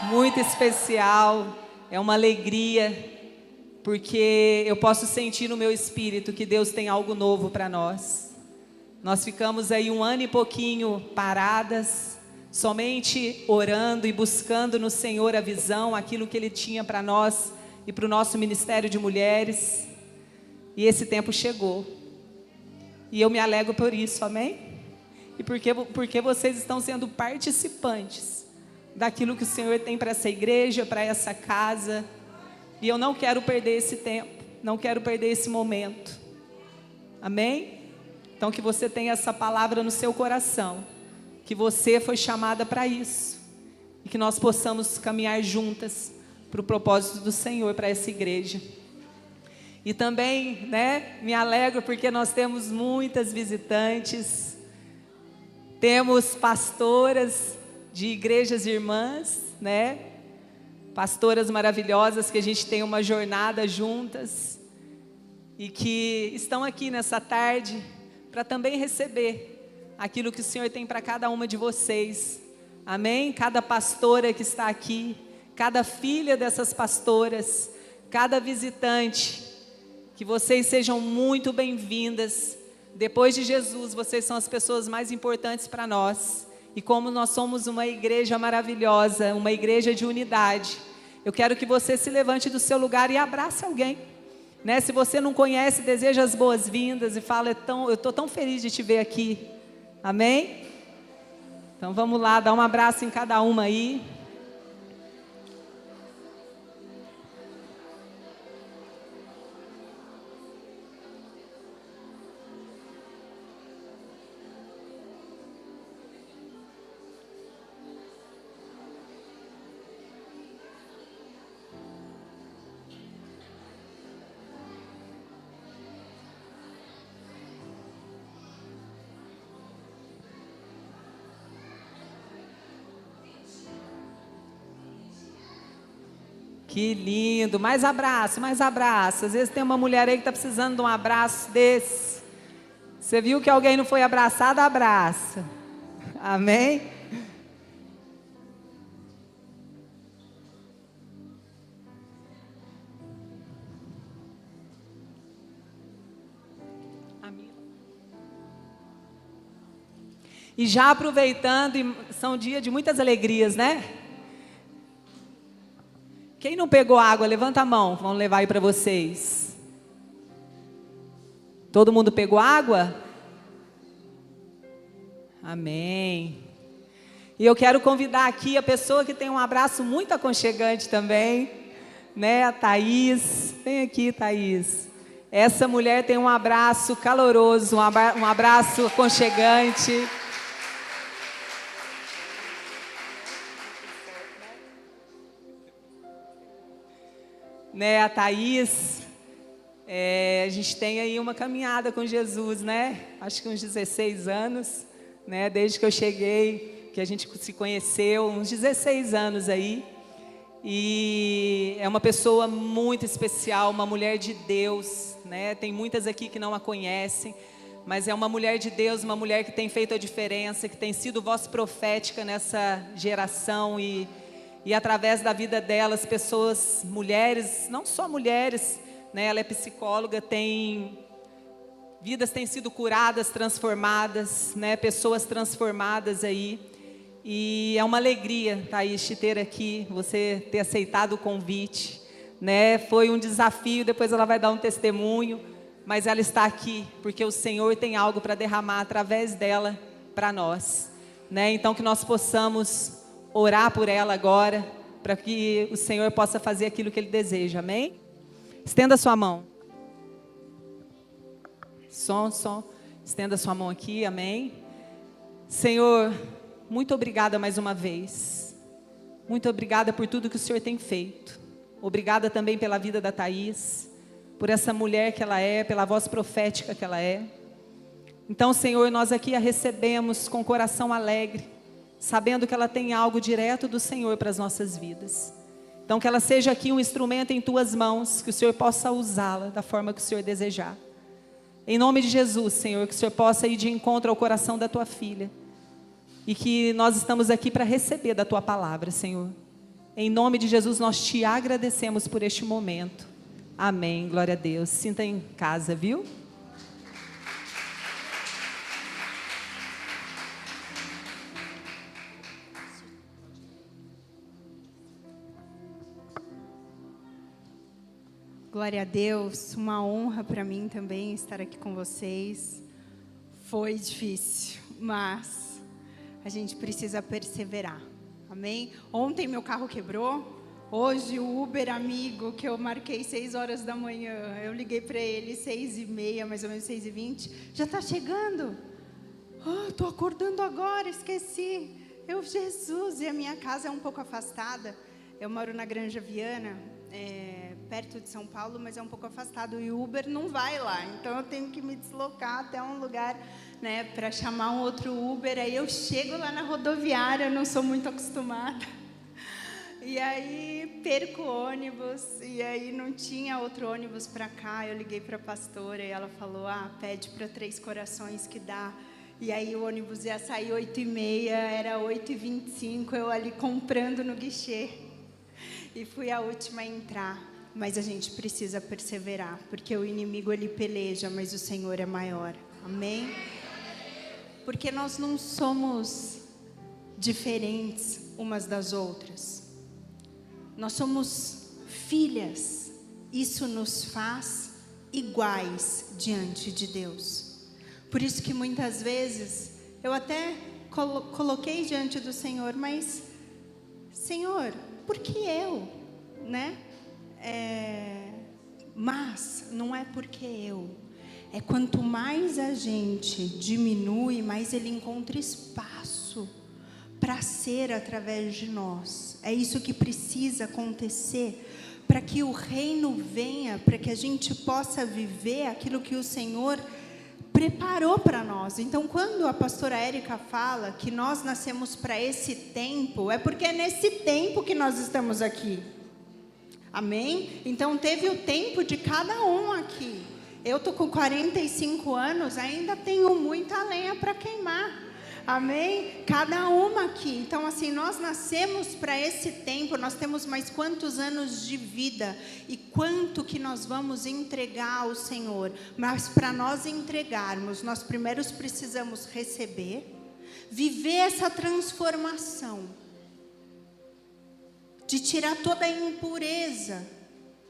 muito especial, é uma alegria, porque eu posso sentir no meu espírito que Deus tem algo novo para nós. Nós ficamos aí 1 ano e pouquinho paradas, somente orando e buscando no Senhor a visão, aquilo que Ele tinha para nós e para o nosso ministério de mulheres. E esse tempo chegou. E eu me alegro por isso, amém? E porque vocês estão sendo participantes daquilo que o Senhor tem para essa igreja, para essa casa. E eu não quero perder esse tempo, não quero perder esse momento. Amém? Então que você tenha essa palavra no seu coração, que você foi chamada para isso. E que nós possamos caminhar juntas para o propósito do Senhor, para essa igreja. E também, me alegro porque nós temos muitas visitantes, temos pastoras de igrejas irmãs, pastoras maravilhosas que a gente tem uma jornada juntas e que estão aqui nessa tarde para também receber aquilo que o Senhor tem para cada uma de vocês, amém? Cada pastora que está aqui, cada filha dessas pastoras, cada visitante, que vocês sejam muito bem-vindas. Depois de Jesus, vocês são as pessoas mais importantes para nós. E como nós somos uma igreja maravilhosa, uma igreja de unidade, eu quero que você se levante do seu lugar e abrace alguém. Se você não conhece, deseja as boas-vindas e fala, eu estou tão feliz de te ver aqui. Amém? Então vamos lá, dá um abraço em cada uma aí. Que lindo, mais abraço, mais abraço. Às vezes tem uma mulher aí que está precisando de um abraço desse. Você viu que alguém não foi abraçado, abraça. Amém? E já aproveitando, são dias de muitas alegrias, Quem não pegou água, levanta a mão, vamos levar aí para vocês. Todo mundo pegou água? Amém. E eu quero convidar aqui a pessoa que tem um abraço muito aconchegante também, a Thaís. Vem aqui, Thaís. Essa mulher tem um abraço caloroso, um abraço aconchegante. A Thaís, a gente tem aí uma caminhada com Jesus, acho que uns 16 anos, desde que eu cheguei, que a gente se conheceu, uns 16 anos aí, e é uma pessoa muito especial, uma mulher de Deus, tem muitas aqui que não a conhecem, mas é uma mulher de Deus, uma mulher que tem feito a diferença, que tem sido voz profética nessa geração e através da vida delas, pessoas, mulheres, não só mulheres, ela é psicóloga, vidas têm sido curadas, transformadas, pessoas transformadas aí. E é uma alegria, Thaís, te ter aqui, você ter aceitado o convite, Foi um desafio, depois ela vai dar um testemunho, mas ela está aqui, porque o Senhor tem algo para derramar através dela para nós, Então que nós possamos orar por ela agora, para que o Senhor possa fazer aquilo que Ele deseja, amém? Estenda sua mão. Som. Estenda sua mão aqui, amém? Senhor, muito obrigada mais uma vez. Muito obrigada por tudo que o Senhor tem feito. Obrigada também pela vida da Thaís, por essa mulher que ela é, pela voz profética que ela é. Então, Senhor, nós aqui a recebemos com coração alegre, sabendo que ela tem algo direto do Senhor para as nossas vidas. Então que ela seja aqui um instrumento em tuas mãos, que o Senhor possa usá-la da forma que o Senhor desejar. Em nome de Jesus, Senhor, que o Senhor possa ir de encontro ao coração da tua filha. E que nós estamos aqui para receber da tua palavra, Senhor. Em nome de Jesus, nós te agradecemos por este momento. Amém, glória a Deus. Sinta em casa, viu? Glória a Deus, uma honra para mim também estar aqui com vocês. Foi difícil, mas a gente precisa perseverar, amém? Ontem meu carro quebrou, hoje o Uber amigo que eu marquei 6 horas da manhã, eu liguei para ele 6h30, mais ou menos 6h20, já está chegando. Estou acordando agora, esqueci. Jesus, e a minha casa é um pouco afastada, eu moro na Granja Viana, perto de São Paulo, mas é um pouco afastado, e o Uber não vai lá, então eu tenho que me deslocar até um lugar, né, para chamar um outro Uber. Aí eu chego lá na rodoviária, eu não sou muito acostumada, e aí perco o ônibus, e aí não tinha outro ônibus para cá. Eu liguei para a pastora e ela falou, pede para 3 Corações que dá. E aí o ônibus ia sair 8h30, era 8h25, eu ali comprando no guichê, e fui a última a entrar. Mas a gente precisa perseverar, porque o inimigo ele peleja, mas o Senhor é maior. Amém? Porque nós não somos diferentes umas das outras. Nós somos filhas. Isso nos faz iguais diante de Deus. Por isso que muitas vezes eu até coloquei diante do Senhor, mas Senhor, por que eu, né? Mas não é porque eu, é quanto mais a gente diminui, mais Ele encontra espaço para ser através de nós. É isso que precisa acontecer para que o reino venha, para que a gente possa viver aquilo que o Senhor preparou para nós. Então, quando a pastora Érica fala que nós nascemos para esse tempo, é porque é nesse tempo que nós estamos aqui. Amém? Então, teve o tempo de cada um aqui. Eu estou com 45 anos, ainda tenho muita lenha para queimar. Amém? Cada uma aqui. Então, assim, nós nascemos para esse tempo, nós temos mais quantos anos de vida e quanto que nós vamos entregar ao Senhor. Mas para nós entregarmos, nós primeiro precisamos receber, viver essa transformação, de tirar toda a impureza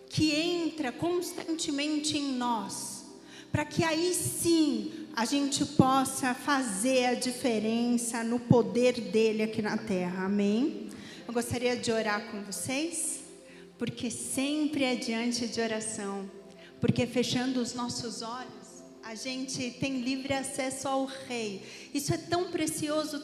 que entra constantemente em nós, para que aí sim a gente possa fazer a diferença no poder dele aqui na terra, amém? Eu gostaria de orar com vocês, porque sempre é diante de oração, porque fechando os nossos olhos, a gente tem livre acesso ao Rei. Isso é tão precioso,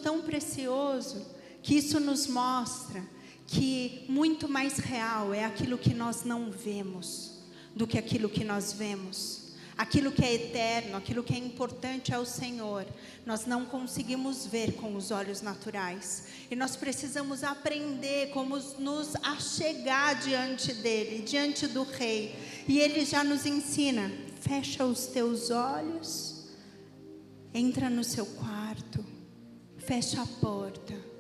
que isso nos mostra que muito mais real é aquilo que nós não vemos do que aquilo que nós vemos. Aquilo que é eterno, aquilo que é importante ao Senhor, nós não conseguimos ver com os olhos naturais. E nós precisamos aprender como nos achegar diante dele, diante do Rei. E ele já nos ensina: fecha os teus olhos, entra no seu quarto, fecha a porta.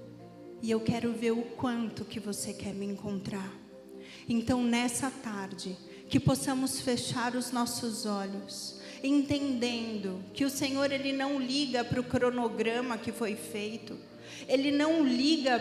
E eu quero ver o quanto que você quer me encontrar. Então, nessa tarde, que possamos fechar os nossos olhos, entendendo que o Senhor, Ele não liga para o cronograma que foi feito. Ele não liga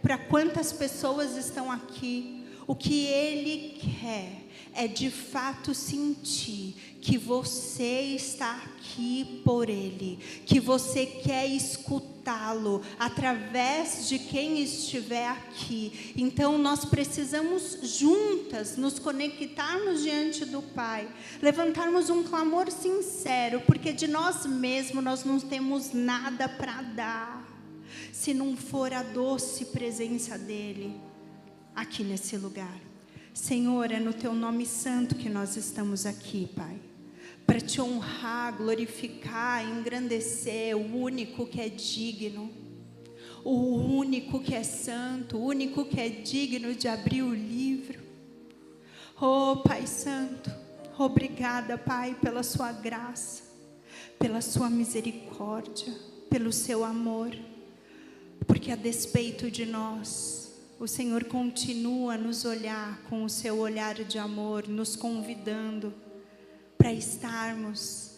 para quantas pessoas estão aqui. O que Ele quer é de fato sentir que você está aqui por Ele, que você quer escutá-lo através de quem estiver aqui. Então nós precisamos juntas nos conectarmos diante do Pai, levantarmos um clamor sincero, porque de nós mesmos nós não temos nada para dar, se não for a doce presença dEle aqui nesse lugar. Senhor, é no Teu nome santo que nós estamos aqui, Pai, para Te honrar, glorificar, engrandecer o único que é digno, o único que é santo, o único que é digno de abrir o livro. Oh, Pai Santo, obrigada, Pai, pela Sua graça, pela Sua misericórdia, pelo Seu amor, porque a despeito de nós, o o Senhor continua a nos olhar com o seu olhar de amor, nos convidando para estarmos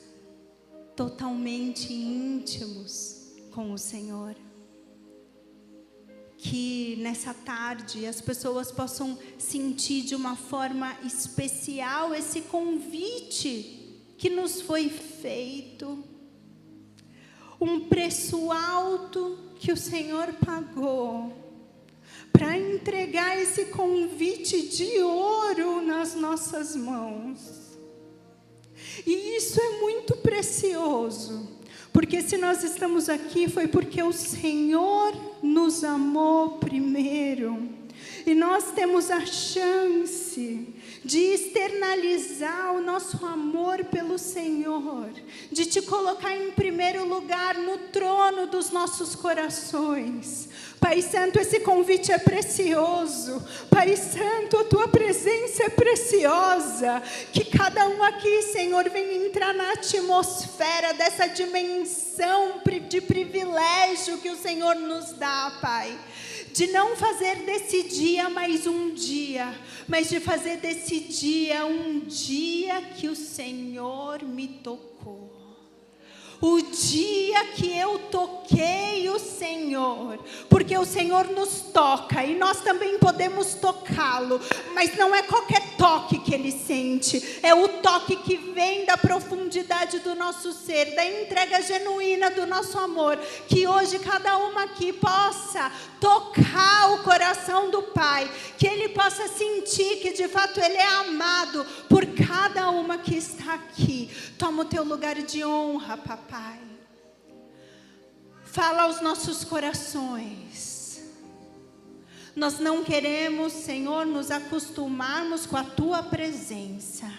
totalmente íntimos com o Senhor. Que nessa tarde as pessoas possam sentir de uma forma especial esse convite que nos foi feito. Um preço alto que o Senhor pagou para entregar esse convite de ouro nas nossas mãos. E isso é muito precioso, porque se nós estamos aqui foi porque o Senhor nos amou primeiro. E nós temos a chance de externalizar o nosso amor pelo Senhor, de te colocar em primeiro lugar no trono dos nossos corações. Pai Santo, esse convite é precioso. Pai Santo, a tua presença é preciosa. Que cada um aqui, Senhor, venha entrar na atmosfera dessa dimensão de privilégio que o Senhor nos dá, Pai. De não fazer desse dia mais um dia, mas de fazer desse dia um dia que o Senhor me tocou. O dia que eu toquei o Senhor, porque o Senhor nos toca e nós também podemos tocá-lo, mas não é qualquer toque que Ele sente, é o toque que vem da profundidade do nosso ser, da entrega genuína do nosso amor. Que hoje cada uma aqui possa tocar o coração do Pai, que Ele possa sentir que de fato Ele é amado por cada uma que está aqui. Toma o teu lugar de honra, papai. Fala aos nossos corações. Nós não queremos, Senhor, nos acostumarmos com a tua presença,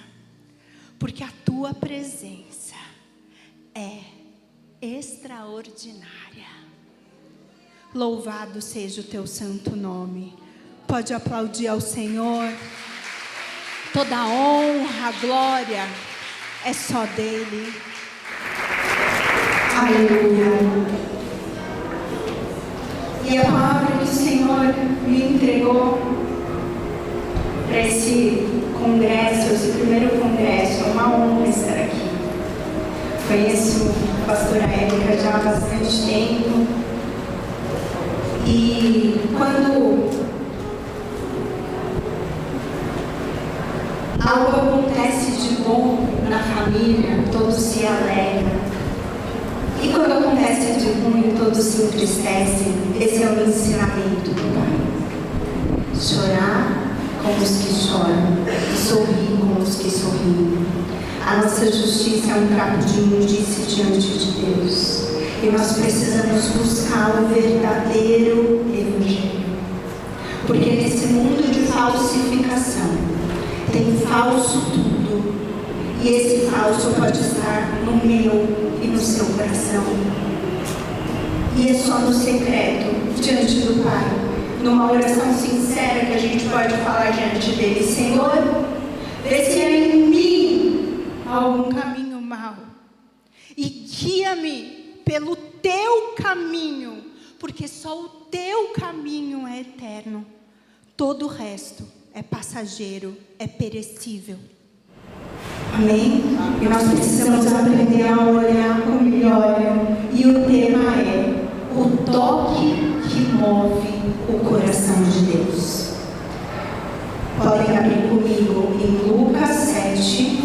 porque a tua presença é extraordinária. Louvado seja o teu santo nome. Pode aplaudir ao Senhor. Toda a honra, glória é só dele. Aleluia. E a palavra que o Senhor me entregou para esse congresso, esse primeiro congresso, é uma honra estar aqui. Conheço a pastora Érica já há bastante tempo. E quando algo acontece de bom na família, todos se alegram. E quando acontece de ruim, todos se entristecem. Esse é o ensinamento do Pai. Chorar com os que choram e sorrir com os que sorriem. A nossa justiça é um trapo de imundície diante de Deus. E nós precisamos buscar o verdadeiro Evangelho. Porque nesse mundo de falsificação, tem falso tudo. E esse falso pode estar no meu e no seu coração. E é só no secreto, diante do Pai, numa oração sincera, que a gente pode falar diante dele: Senhor, vê se há em mim algum caminho mau e guia-me pelo teu caminho, porque só o teu caminho é eterno. Todo o resto é passageiro, é perecível. Amém? E nós precisamos aprender a olhar como Ele olha. E o tema é o toque que move o coração de Deus. Podem abrir comigo em Lucas 7,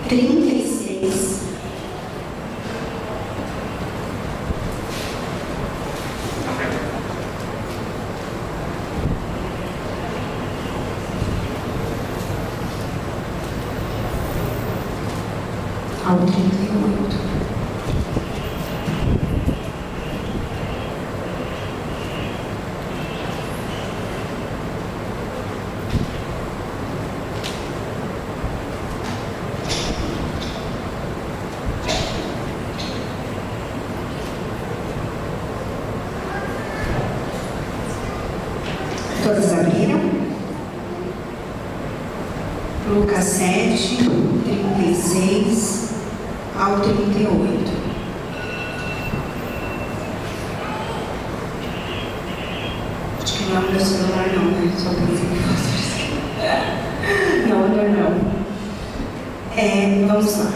36. Ao 38. Todos abriram? Lucas 7, 36 ao 38. Acho que não é o meu celular não, né? Só pensei que fosse. Não. Vamos lá.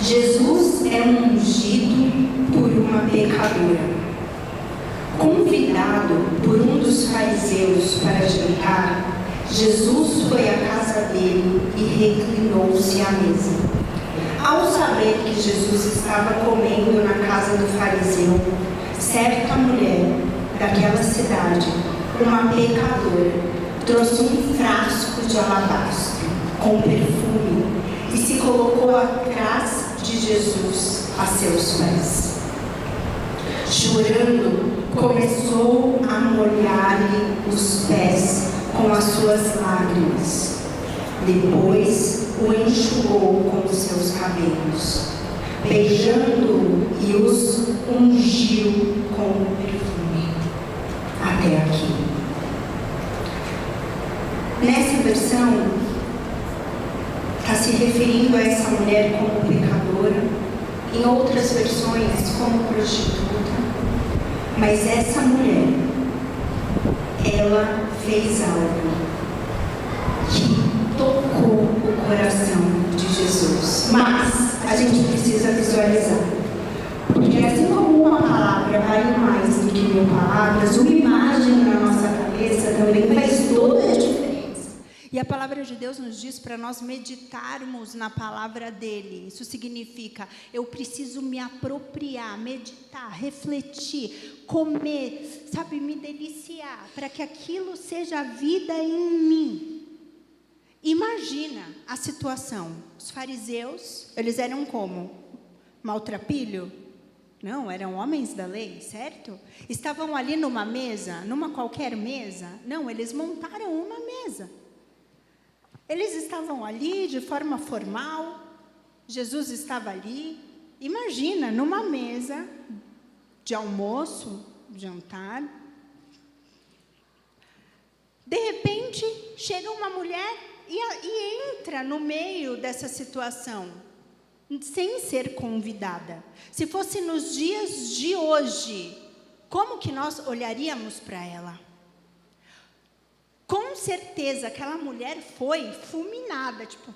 Jesus é ungido por uma pecadora. Convidado por um dos fariseus para jantar, Jesus foi à casa dele e reclinou-se à mesa. Ao saber que Jesus estava comendo na casa do fariseu, certa mulher daquela cidade, uma pecadora, trouxe um frasco de alabastro com perfume e se colocou atrás de Jesus a seus pés. Chorando, começou a molhar-lhe os pés com as suas lágrimas. Depois o enxugou com os seus cabelos, beijando-o e os ungiu com o perfume. Até aqui. Nessa versão, está se referindo a essa mulher como pecadora, em outras versões como prostituta, mas essa mulher, ela fez algo que tocou o coração de Jesus. Mas a gente precisa visualizar, porque assim como uma palavra vale mais do que 1000 palavras, uma imagem na nossa cabeça também faz toda a diferença. E a palavra de Deus nos diz para nós meditarmos na palavra dele. Isso significa, eu preciso me apropriar, meditar, refletir, comer, sabe, me deliciar, para que aquilo seja vida em mim. Imagina a situação. Os fariseus, eles eram como? Maltrapilho? Não, eram homens da lei, certo? Estavam ali numa mesa, numa qualquer mesa? Não, eles montaram uma mesa. Eles estavam ali de forma formal, Jesus estava ali. Imagina, numa mesa de almoço, jantar. De repente, chega uma mulher e entra no meio dessa situação, sem ser convidada. Se fosse nos dias de hoje, como que nós olharíamos para ela? Com certeza, aquela mulher foi fulminada, tipo...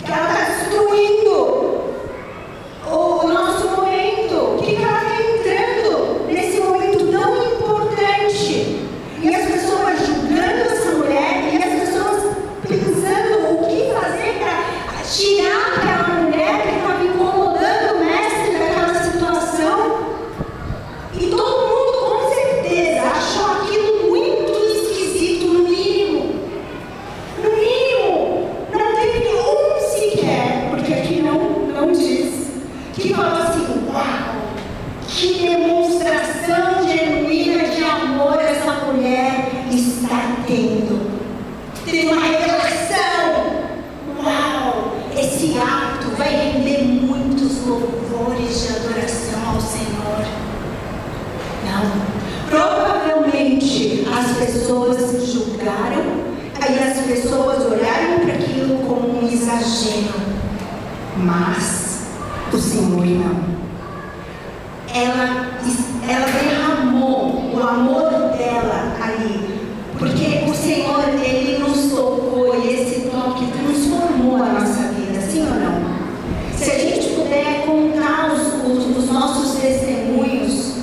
Ela está destruindo o nosso momento. O que ela está entrando nesse momento tão importante? E as pessoas julgando essa mulher, e as pessoas pensando o que fazer para tirar aquela mulher que estava incomodando o mestre daquela situação. E todo mundo, com certeza, achou aquilo muito esquisito, no mínimo. No mínimo, não teve um sequer, porque aqui não diz, que falou assim: uau, que demonstração genuína de amor essa mulher está tendo. Tem uma revelação. Uau, esse ato vai render muitos louvores de adoração ao Senhor. Não. Provavelmente as pessoas julgaram, aí as pessoas olharam para aquilo como um exagero. Mas o Senhor não. Ela derramou o amor dela ali, porque o Senhor, Ele nos tocou e esse toque transformou a nossa vida, sim ou não? Se a gente puder contar os nossos testemunhos,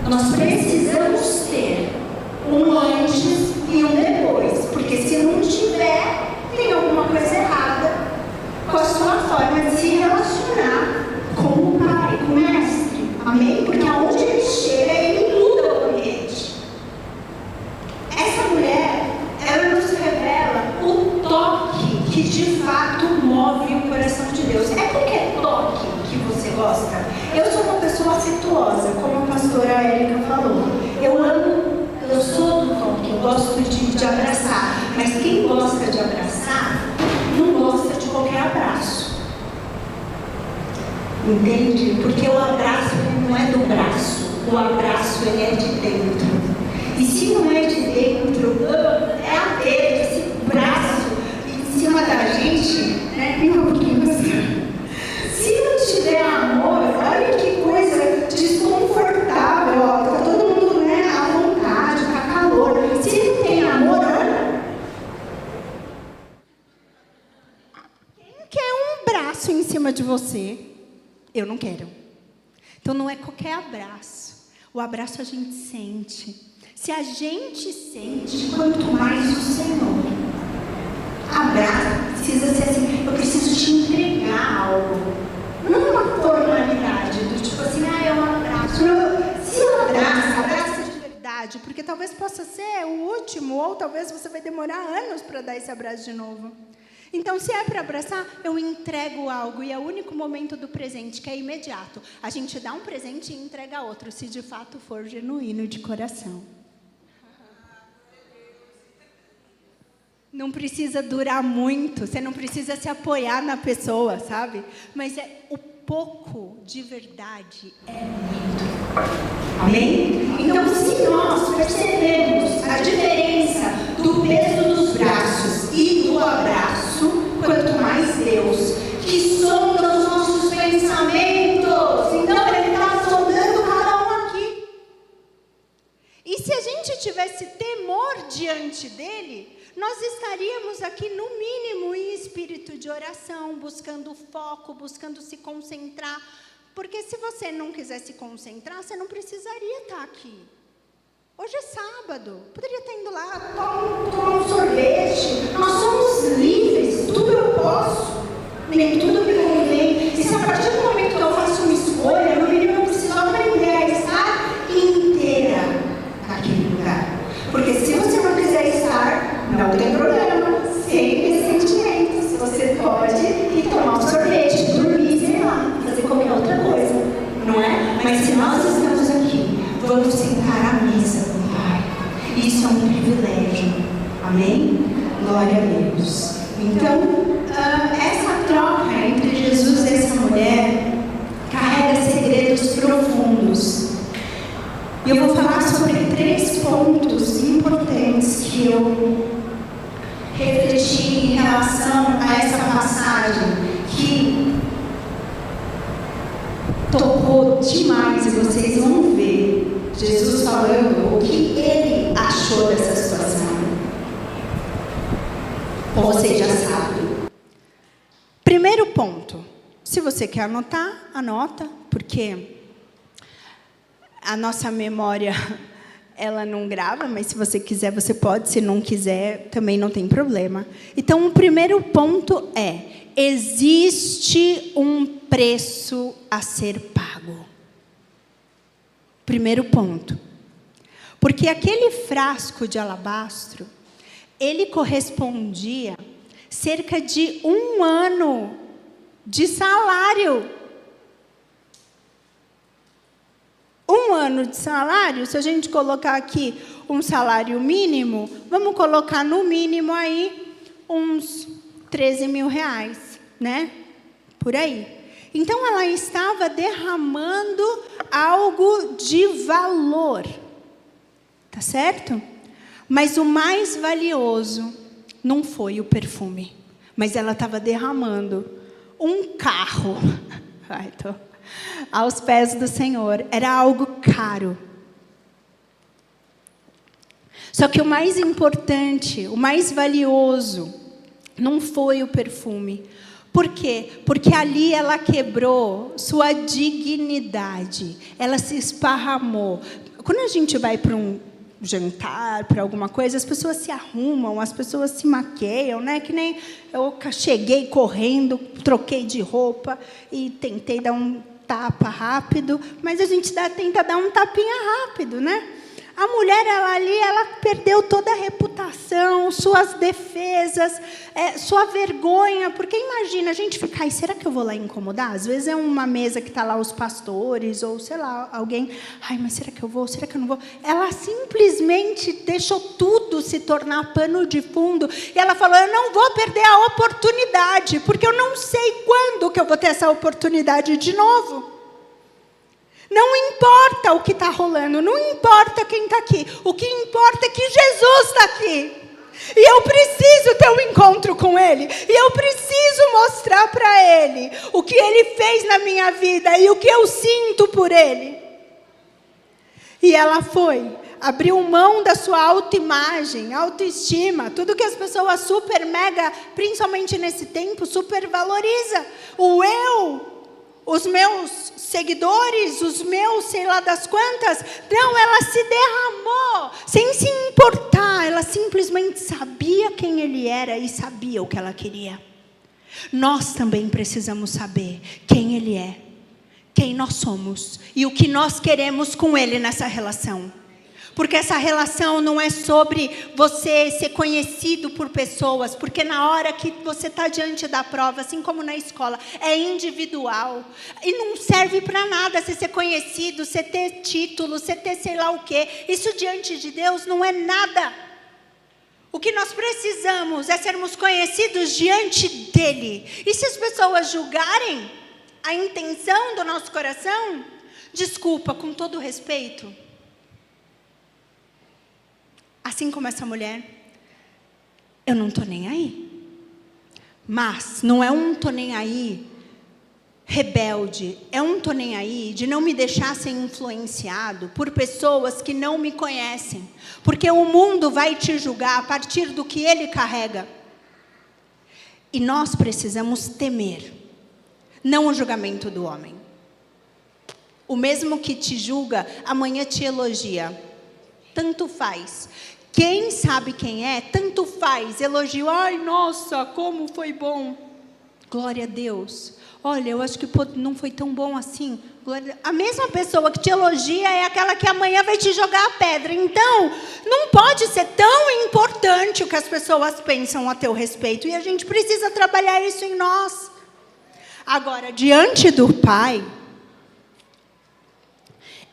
nós precisamos ter um antes e um depois, porque se não tiver, tem alguma coisa errada com a sua forma de se relacionar com o Pai, com o Mestre. Amém? Porque aonde ele chega, ele muda o ambiente. Essa mulher, ela nos revela o toque que de fato move o coração de Deus. É qualquer toque que você gosta. Eu sou uma pessoa afetuosa, como a pastora Érica falou. Eu sou do toque, eu gosto de abraçar. Mas quem gosta de abraçar, não gosta de qualquer abraço. Entende? Porque o abraço não é do braço, o abraço ele é de dentro. E se não é de dentro, é a dedo, esse braço em cima da gente, né? Se não tiver amor, olha que coisa desconfortável, ó, tá todo mundo, né, à vontade. cima de você, eu não quero. Então não é qualquer abraço. O abraço a gente sente. Se a gente sente, quanto mais o Senhor. Abraço precisa ser assim, eu preciso te entregar algo. Não é uma formalidade, do tipo assim, é um abraço. Não, se eu abraça de verdade, porque talvez possa ser o último, ou talvez você vai demorar anos para dar esse abraço de novo. Então, se é para abraçar, eu entrego algo, e é o único momento do presente, que é imediato. A gente dá um presente e entrega outro, se de fato for genuíno de coração. Não precisa durar muito, você não precisa se apoiar na pessoa, sabe? Mas o pouco de verdade é muito. Amém? Então, se nós percebemos a diferença do peso dos braços e do abraço, quanto mais Deus, que sonda os nossos pensamentos. Então, Ele está sondando cada um aqui. E se a gente tivesse temor diante dEle, nós estaríamos aqui, no mínimo, em espírito de oração, buscando foco, buscando se concentrar. Porque se você não quiser se concentrar, você não precisaria estar aqui. Hoje é sábado, poderia estar indo lá, tomar um sorvete. Nós somos livres, tudo eu posso, nem tudo me convém. E se a partir do momento que eu faço uma escolha, no mínimo eu preciso aprender a estar inteira naquele lugar. Porque se você não quiser estar, não tem problema, sem ressentimentos. Você pode ir tomar um sorvete, dormir, sei lá, fazer qualquer outra coisa, não é? Mas se nós estamos aqui, vamos sentar à mesa com o Pai. Isso é um privilégio. Amém? Glória a Deus. Então, essa troca entre Jesus e essa mulher carrega segredos profundos. E eu vou falar sobre 3 pontos importantes que eu refleti em relação a essa passagem que tocou demais, e vocês vão ver Jesus falando o que Ele achou dessa situação. Ou você já sabe. Primeiro ponto, se você quer anotar, anota, porque a nossa memória, ela não grava, mas se você quiser, você pode. Se não quiser, também não tem problema. Então, o primeiro ponto é: existe um preço a ser pago. Primeiro ponto. Porque aquele frasco de alabastro, ele correspondia cerca de 1 ano de salário. 1 ano de salário, se a gente colocar aqui um salário mínimo, vamos colocar no mínimo aí uns 13 mil reais, né? Por aí. Então, ela estava derramando algo de valor. Tá certo? Mas o mais valioso não foi o perfume, mas ela estava derramando um carro. Aos pés do Senhor. Era algo caro. Só que o mais importante, o mais valioso, não foi o perfume. Por quê? Porque ali ela quebrou sua dignidade. Ela se esparramou. Quando a gente vai para um jantar, para alguma coisa, as pessoas se arrumam, as pessoas se maquiam, né? Que nem eu cheguei correndo, troquei de roupa e tentei dar um tapa rápido, mas a gente tenta dar um tapinha rápido, né? A mulher, ela perdeu toda a reputação, suas defesas, sua vergonha, porque imagina, a gente fica, será que eu vou lá incomodar? Às vezes é uma mesa que está lá os pastores, ou sei lá, alguém, mas será que eu vou, será que eu não vou? Ela simplesmente deixou tudo se tornar pano de fundo, e ela falou, eu não vou perder a oportunidade, porque eu não sei quando que eu vou ter essa oportunidade de novo. Não importa o que está rolando, não importa quem está aqui. O que importa é que Jesus está aqui. E eu preciso ter um encontro com Ele. E eu preciso mostrar para Ele o que Ele fez na minha vida e o que eu sinto por Ele. E ela foi. abriu mão da sua autoimagem, autoestima, tudo que as pessoas super mega, principalmente nesse tempo, super valoriza. O eu, os meus seguidores, os meus sei lá das quantas. Não, ela se derramou, sem se importar. Ela simplesmente sabia quem ele era e sabia o que ela queria. Nós também precisamos saber quem ele é, quem nós somos e o que nós queremos com ele nessa relação. Porque essa relação não é sobre você ser conhecido por pessoas, porque na hora que você está diante da prova, assim como na escola, é individual. E não serve para nada você ser conhecido, você ter título, você ter sei lá o quê. Isso diante de Deus não é nada. O que nós precisamos é sermos conhecidos diante dEle. E se as pessoas julgarem a intenção do nosso coração, desculpa, com todo respeito, assim como essa mulher, eu não estou nem aí. Mas não é um estou nem aí rebelde, é um estou nem aí de não me deixar ser influenciado por pessoas que não me conhecem. Porque o mundo vai te julgar a partir do que ele carrega. E nós precisamos temer, não o julgamento do homem. O mesmo que te julga, amanhã te elogia. Tanto faz. Quem sabe quem é, tanto faz. Elogio, ai, nossa, como foi bom. Glória a Deus. Olha, eu acho que não foi tão bom assim. Glória a mesma pessoa que te elogia é aquela que amanhã vai te jogar a pedra. Então, não pode ser tão importante o que as pessoas pensam a teu respeito. E a gente precisa trabalhar isso em nós. Agora, diante do Pai,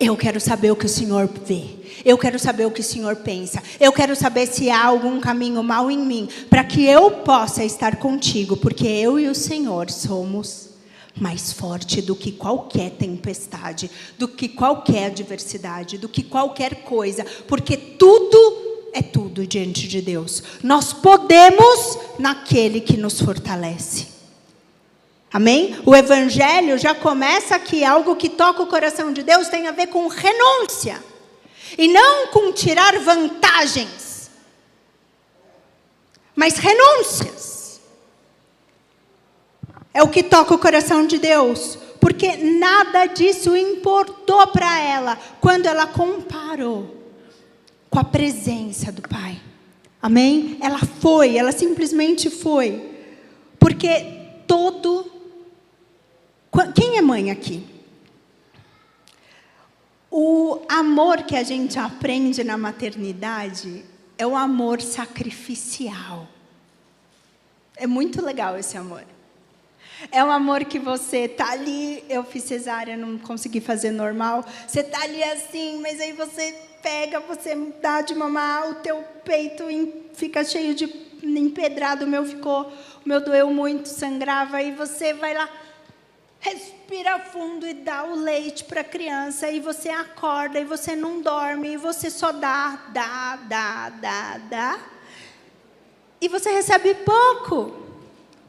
eu quero saber o que o Senhor vê. Eu quero saber o que o Senhor pensa. Eu quero saber se há algum caminho mau em mim, para que eu possa estar contigo, porque eu e o Senhor somos mais fortes do que qualquer tempestade, do que qualquer adversidade, do que qualquer coisa, porque tudo é tudo diante de Deus. Nós podemos naquele que nos fortalece. Amém? O Evangelho já começa aqui, algo que toca o coração de Deus tem a ver com renúncia. E não com tirar vantagens, mas renúncias. É o que toca o coração de Deus. Porque nada disso importou para ela quando ela comparou com a presença do Pai. Amém? Ela simplesmente foi. Porque quem é mãe aqui? O amor que a gente aprende na maternidade é o amor sacrificial. É muito legal esse amor. É um amor que você está ali, eu fiz cesárea, não consegui fazer normal. Você está ali assim, mas aí você pega, você dá de mamar, o teu peito fica cheio de empedrado, o meu doeu muito, sangrava, e você vai lá, respira fundo e dá o leite para a criança, e você acorda, e você não dorme, e você só dá, e você recebe pouco,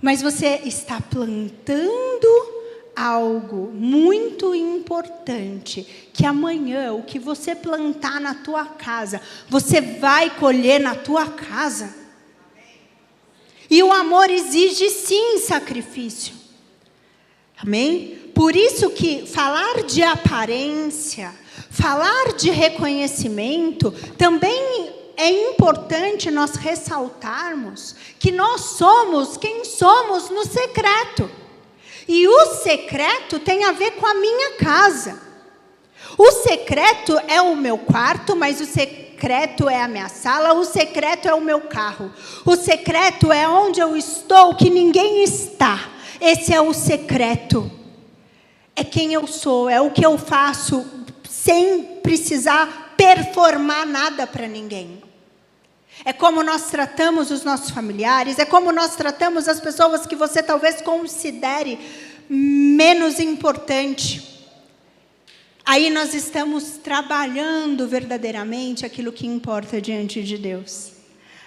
mas você está plantando algo muito importante, que amanhã, o que você plantar na tua casa, você vai colher na tua casa. E o amor exige sim sacrifício. Amém? Por isso que falar de aparência, falar de reconhecimento, também é importante nós ressaltarmos que nós somos quem somos no secreto. E o secreto tem a ver com a minha casa. O secreto é o meu quarto, mas o secreto é a minha sala, o secreto é o meu carro. O secreto é onde eu estou, que ninguém está. Esse é o secreto. É quem eu sou, é o que eu faço, sem precisar performar nada para ninguém. É como nós tratamos os nossos familiares, é como nós tratamos as pessoas que você talvez considere menos importante. Aí nós estamos trabalhando verdadeiramente aquilo que importa diante de Deus.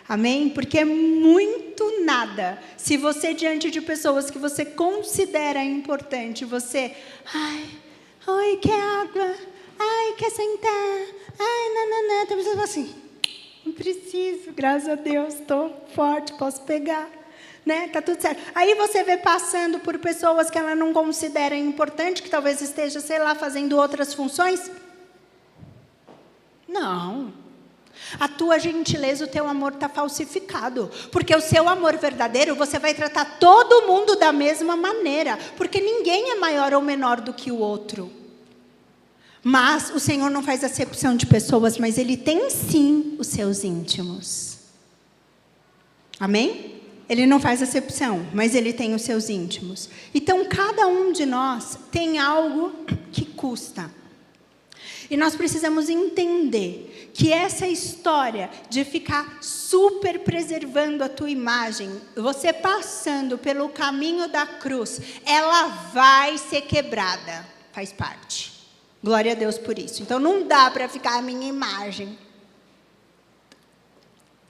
Amém? Porque é muito nada. Se você, diante de pessoas que você considera importante, você... Ai, quer água? Ai, quer sentar? Ai, não. Tem pessoas assim, não preciso, graças a Deus, estou forte, posso pegar. Né? Tá tudo certo. Aí você vê passando por pessoas que ela não considera importante, que talvez esteja, sei lá, fazendo outras funções. Não. A tua gentileza, o teu amor está falsificado. Porque o seu amor verdadeiro, você vai tratar todo mundo da mesma maneira. Porque ninguém é maior ou menor do que o outro. Mas o Senhor não faz acepção de pessoas, mas Ele tem sim os seus íntimos. Amém? Ele não faz acepção, mas Ele tem os seus íntimos. Então, cada um de nós tem algo que custa. E nós precisamos entender que essa história de ficar super preservando a tua imagem, você passando pelo caminho da cruz, ela vai ser quebrada. Faz parte. Glória a Deus por isso. Então, não dá para ficar a minha imagem.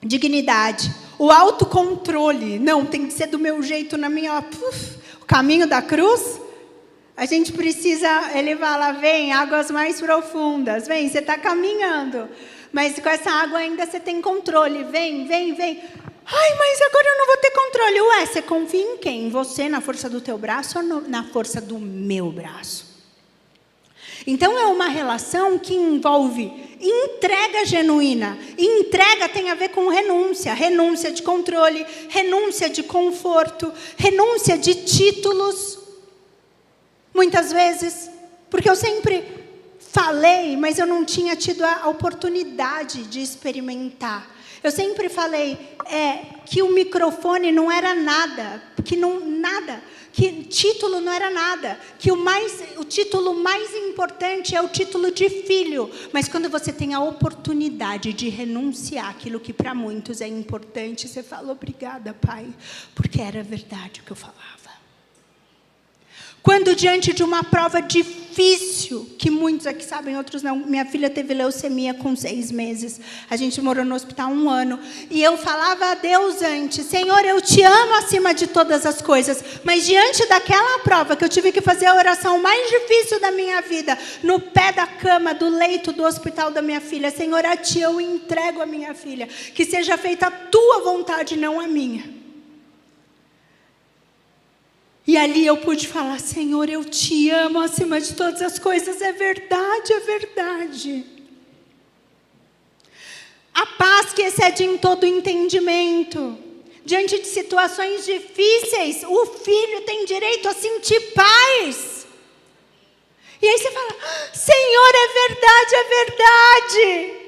Dignidade, o autocontrole, não, tem que ser do meu jeito, na minha, o caminho da cruz, a gente precisa, ele fala, vem, águas mais profundas, vem, você está caminhando, mas com essa água ainda você tem controle, vem, ai, mas agora eu não vou ter controle, ué, você confia em quem? Em você, na força do teu braço ou na força do meu braço? Então, é uma relação que envolve entrega genuína. E entrega tem a ver com renúncia. Renúncia de controle, renúncia de conforto, renúncia de títulos. Muitas vezes, porque eu sempre falei, mas eu não tinha tido a oportunidade de experimentar. Eu sempre falei que o microfone não era nada, que título não era nada, que o título mais importante é o título de filho. Mas quando você tem a oportunidade de renunciar aquilo que para muitos é importante, você fala, obrigada, Pai, porque era verdade o que eu falava. Quando diante de uma prova difícil, que muitos aqui sabem, outros não, minha filha teve leucemia com 6 meses, a gente morou no hospital 1 ano, e eu falava a Deus antes, Senhor, eu te amo acima de todas as coisas, mas diante daquela prova, que eu tive que fazer a oração mais difícil da minha vida, no pé da cama, do leito do hospital da minha filha, Senhor, a ti eu entrego a minha filha, que seja feita a tua vontade, não a minha. E ali eu pude falar, Senhor, eu te amo acima de todas as coisas, é verdade, é verdade. A paz que excede em todo entendimento. Diante de situações difíceis, o filho tem direito a sentir paz. E aí você fala, Senhor, é verdade, é verdade.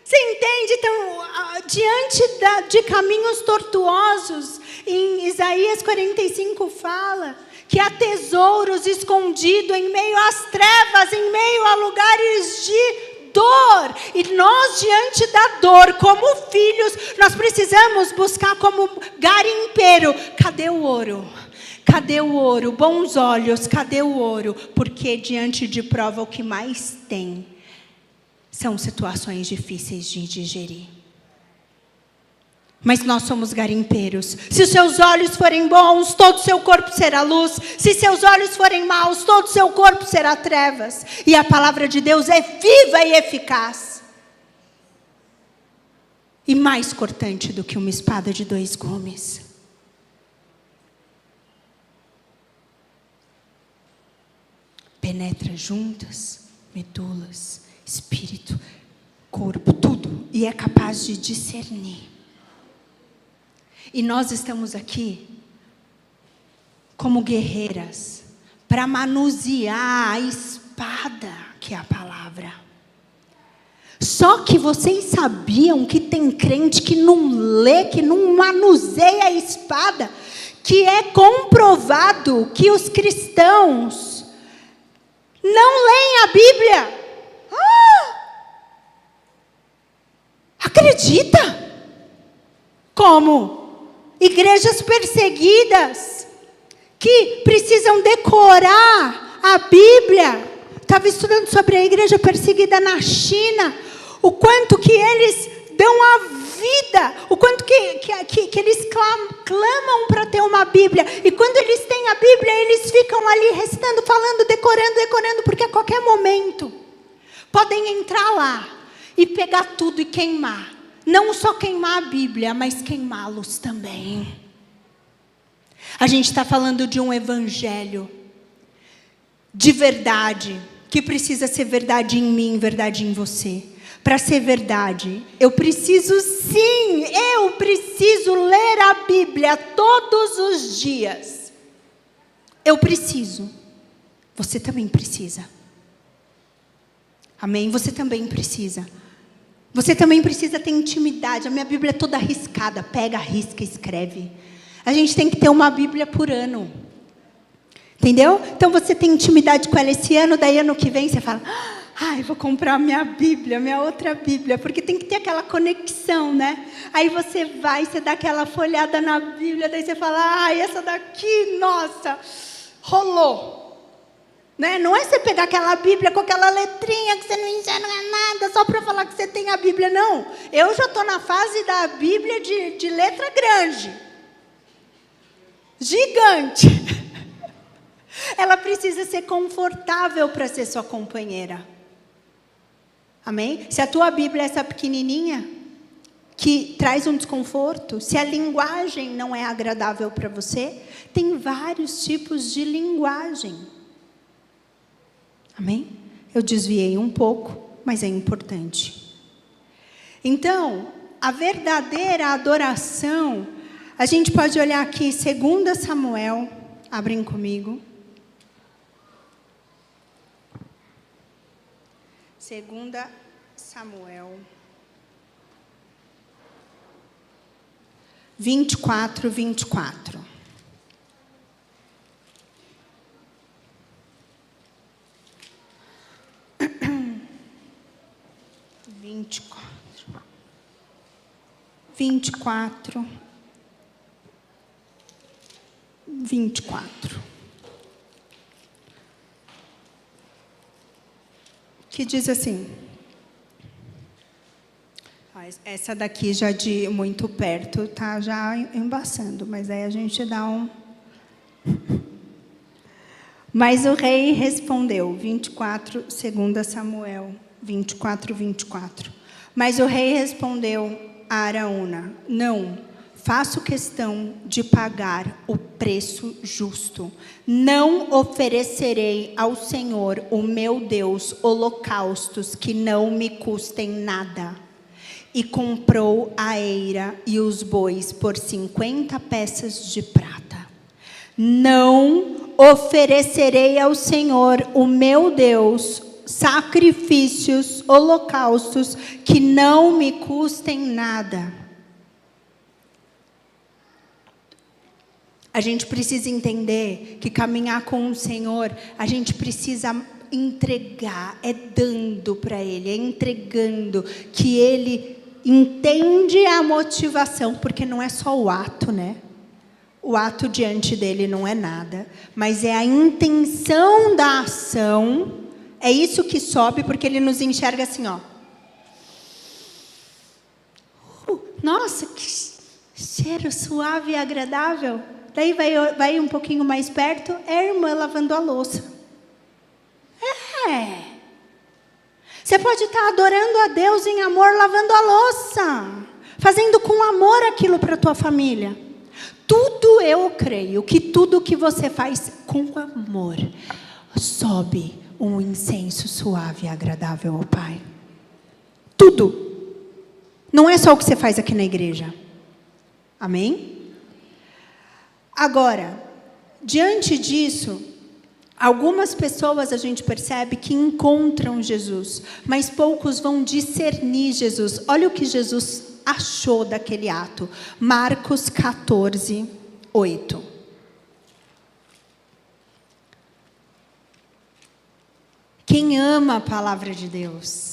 Você entende? Então, diante de caminhos tortuosos, em Isaías 45 fala que há tesouros escondidos em meio às trevas, em meio a lugares de dor. E nós, diante da dor, como filhos, nós precisamos buscar como garimpeiro. Cadê o ouro? Cadê o ouro? Bons olhos, cadê o ouro? Porque diante de prova o que mais tem são situações difíceis de digerir. Mas nós somos garimpeiros. Se os seus olhos forem bons, todo o seu corpo será luz. Se seus olhos forem maus, todo o seu corpo será trevas. E a palavra de Deus é viva e eficaz. E mais cortante do que uma espada de 2 gumes. Penetra juntas, medulas, espírito, corpo, tudo. E é capaz de discernir. E nós estamos aqui como guerreiras para manusear a espada que é a palavra. Só que vocês sabiam que tem crente que não lê, que não manuseia a espada, que é comprovado que os cristãos não leem a Bíblia. Acredita? Como? Igrejas perseguidas, que precisam decorar a Bíblia. Estava estudando sobre a igreja perseguida na China, o quanto que eles dão a vida, o quanto que eles clamam para ter uma Bíblia. E quando eles têm a Bíblia, eles ficam ali recitando, falando, decorando, porque a qualquer momento podem entrar lá e pegar tudo e queimar. Não só queimar a Bíblia, mas queimá-los também. A gente está falando de um evangelho de verdade, que precisa ser verdade em mim, verdade em você. Para ser verdade, eu preciso ler a Bíblia todos os dias. Eu preciso. Você também precisa. Amém? Você também precisa. Você também precisa ter intimidade. A minha Bíblia é toda riscada. Pega, risca, escreve. A gente tem que ter uma Bíblia por ano. Entendeu? Então você tem intimidade com ela esse ano, daí ano que vem você fala: ai, vou comprar minha Bíblia, minha outra Bíblia, porque tem que ter aquela conexão, né? Aí você vai, você dá aquela folhada na Bíblia, daí você fala: ai, essa daqui, nossa, rolou. Né? Não é você pegar aquela Bíblia com aquela letrinha que você não enxerga nada, só para falar que você tem a Bíblia, não. Eu já estou na fase da Bíblia de letra grande. Gigante. Ela precisa ser confortável para ser sua companheira. Amém? Se a tua Bíblia é essa pequenininha, que traz um desconforto, se a linguagem não é agradável para você, tem vários tipos de linguagem. Amém? Eu desviei um pouco, mas é importante. Então, a verdadeira adoração, a gente pode olhar aqui 2 Samuel, abrem comigo. 2 Samuel 24, 24. Vinte e quatro. Que diz assim. Essa daqui já de muito perto tá já embaçando, mas aí a gente dá um. Mas o rei respondeu, 24, 2 Samuel 24, 24. Mas o rei respondeu a Araúna: não, faço questão de pagar o preço justo. Não oferecerei ao Senhor, o meu Deus, holocaustos que não me custem nada. E comprou a eira e os bois por 50 peças de prata. Não oferecerei ao Senhor, o meu Deus, sacrifícios, holocaustos que não me custem nada. A gente precisa entender que caminhar com o Senhor, a gente precisa entregar, é dando para Ele, é entregando, que Ele entende a motivação, porque não é só o ato, né? O ato diante dele não é nada, mas é a intenção da ação, é isso que sobe, porque Ele nos enxerga assim, ó. Nossa, que cheiro suave e agradável. Daí vai um pouquinho mais perto, é a irmã lavando a louça. Você pode estar adorando a Deus em amor, lavando a louça, fazendo com amor aquilo para a tua família. Tudo, eu creio que tudo que você faz com amor, sobe um incenso suave e agradável ao Pai. Tudo. Não é só o que você faz aqui na igreja. Amém? Agora, diante disso, algumas pessoas a gente percebe que encontram Jesus, mas poucos vão discernir Jesus. Olha o que Jesus achou daquele ato. Marcos 14, 8. Quem ama a palavra de Deus?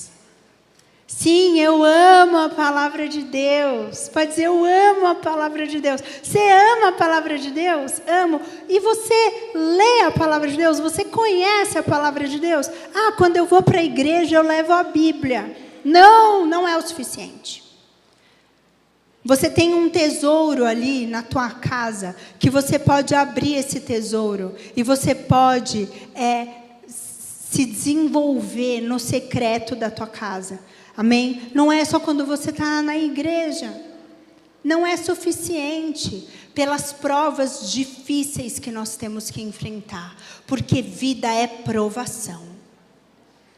Sim, eu amo a palavra de Deus. Pode dizer, eu amo a palavra de Deus. Você ama a palavra de Deus? Amo. E você lê a palavra de Deus? Você conhece a palavra de Deus? Ah, quando eu vou para a igreja, eu levo a Bíblia. Não, não é o suficiente. Você tem um tesouro ali na tua casa, que você pode abrir esse tesouro. E você pode se desenvolver no secreto da tua casa. Amém? Não é só quando você está na igreja. Não é suficiente pelas provas difíceis que nós temos que enfrentar. Porque vida é provação.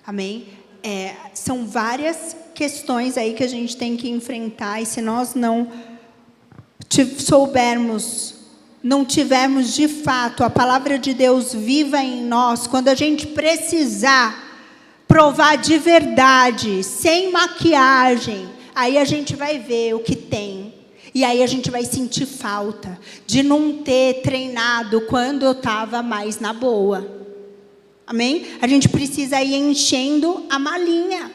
Amém? São várias questões aí que a gente tem que enfrentar. E se nós não soubermos, não tivermos de fato a palavra de Deus viva em nós, quando a gente precisar provar de verdade, sem maquiagem, aí a gente vai ver o que tem. E aí a gente vai sentir falta de não ter treinado quando eu estava mais na boa. Amém? A gente precisa ir enchendo a malinha.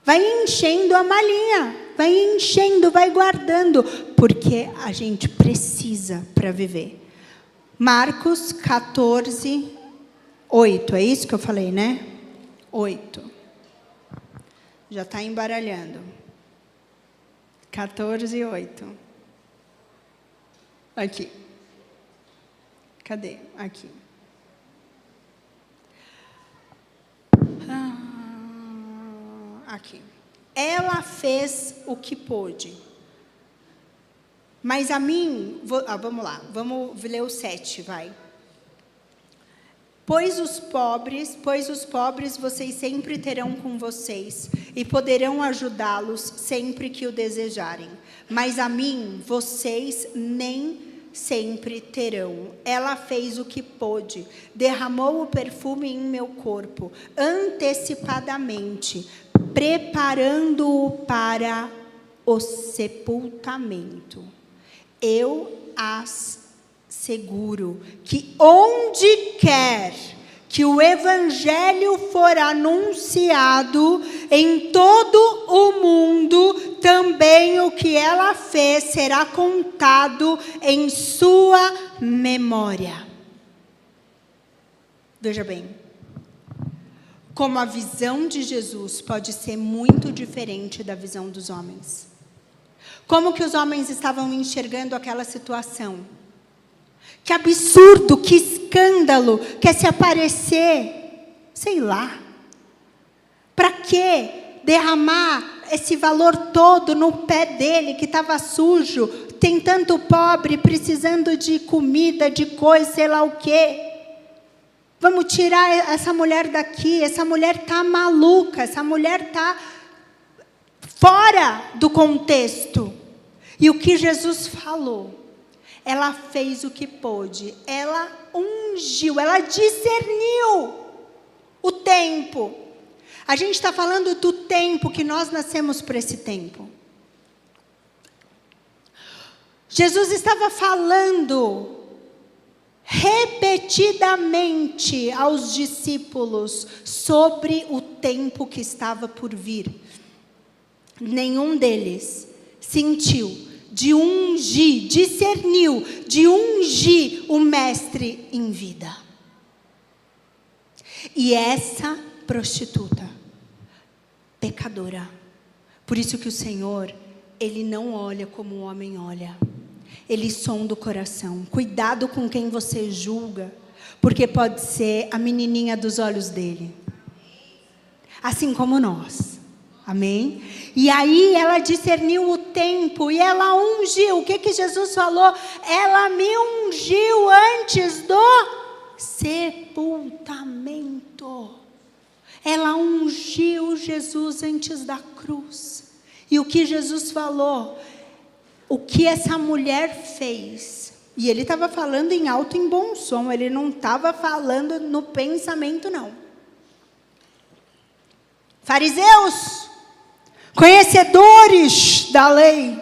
Vai enchendo a malinha. Vai enchendo, vai guardando. Porque a gente precisa para viver. Marcos 14, 8. É isso que eu falei, né? 8. Já está embaralhando. 14, 8. Aqui. Cadê? Aqui. Aqui. Ela fez o que pôde. Mas a mim... vamos lá. Vamos ler o 7, vai. Pois os pobres vocês sempre terão com vocês, e poderão ajudá-los sempre que o desejarem. Mas a mim, vocês nem sempre terão. Ela fez o que pôde, derramou o perfume em meu corpo, antecipadamente, preparando-o para o sepultamento. Eu as seguro que onde quer que o evangelho for anunciado em todo o mundo, também o que ela fez será contado em sua memória. Veja bem, como a visão de Jesus pode ser muito diferente da visão dos homens. Como que os homens estavam enxergando aquela situação? Que absurdo, que escândalo, quer se aparecer, sei lá. Para que derramar esse valor todo no pé dele, que estava sujo, tem tanto pobre precisando de comida, de coisa, sei lá o quê. Vamos tirar essa mulher daqui, essa mulher está maluca, essa mulher está fora do contexto. E o que Jesus falou? Ela fez o que pôde, ela ungiu, ela discerniu o tempo. A gente está falando do tempo que nós nascemos para esse tempo. Jesus estava falando repetidamente aos discípulos sobre o tempo que estava por vir. Nenhum deles sentiu de ungir, discerniu, de ungir o mestre em vida. E essa prostituta, pecadora, por isso que o Senhor, Ele não olha como o homem olha, Ele sonda o coração. Cuidado com quem você julga, porque pode ser a menininha dos olhos dele, assim como nós. Amém? E aí ela discerniu o tempo e ela ungiu. O que Jesus falou? Ela me ungiu antes do sepultamento. Ela ungiu Jesus antes da cruz. E o que Jesus falou? O que essa mulher fez? E ele estava falando em alto e em bom som. Ele não estava falando no pensamento, não. Fariseus, conhecedores da lei,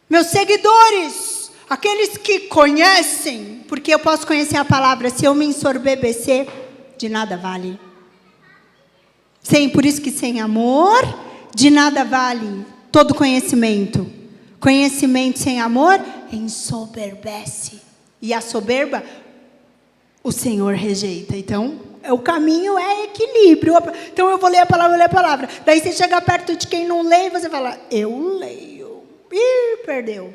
meus seguidores, aqueles que conhecem, porque eu posso conhecer a palavra, se eu me ensorbebecer, de nada vale. Por isso que sem amor, de nada vale todo conhecimento. Conhecimento sem amor, ensoberbece. E a soberba, o Senhor rejeita. Então, o caminho é equilíbrio. Então eu vou ler a palavra, Daí você chega perto de quem não lê e você fala, eu leio. Ih, perdeu.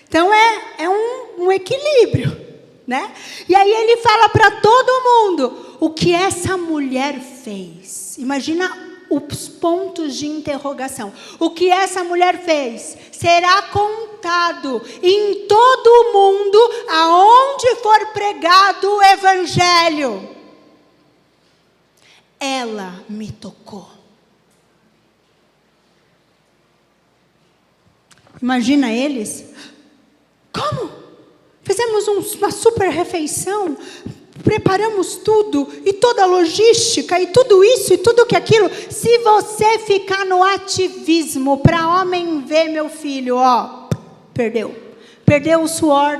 Então é um equilíbrio. né? E aí ele fala para todo mundo o que essa mulher fez. Imagina os pontos de interrogação. O que essa mulher fez será contado em todo o mundo aonde for pregado o evangelho. Ela me tocou. Imagina eles. Como? Fizemos uma super refeição, preparamos tudo, e toda a logística, e tudo isso, e tudo que aquilo. Se você ficar no ativismo para homem ver, meu filho, ó, perdeu. Perdeu o suor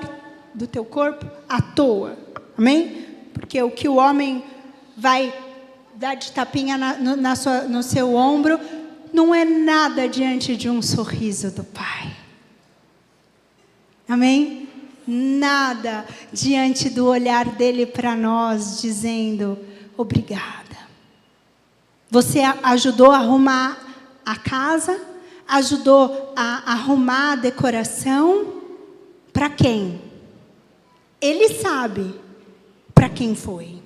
do teu corpo à toa. Amém? Porque o que o homem vai dar de tapinha no seu ombro, não é nada diante de um sorriso do Pai. Amém? Nada diante do olhar dele para nós, dizendo, obrigada. Você ajudou a arrumar a casa, ajudou a arrumar a decoração. Para quem? Ele sabe para quem foi.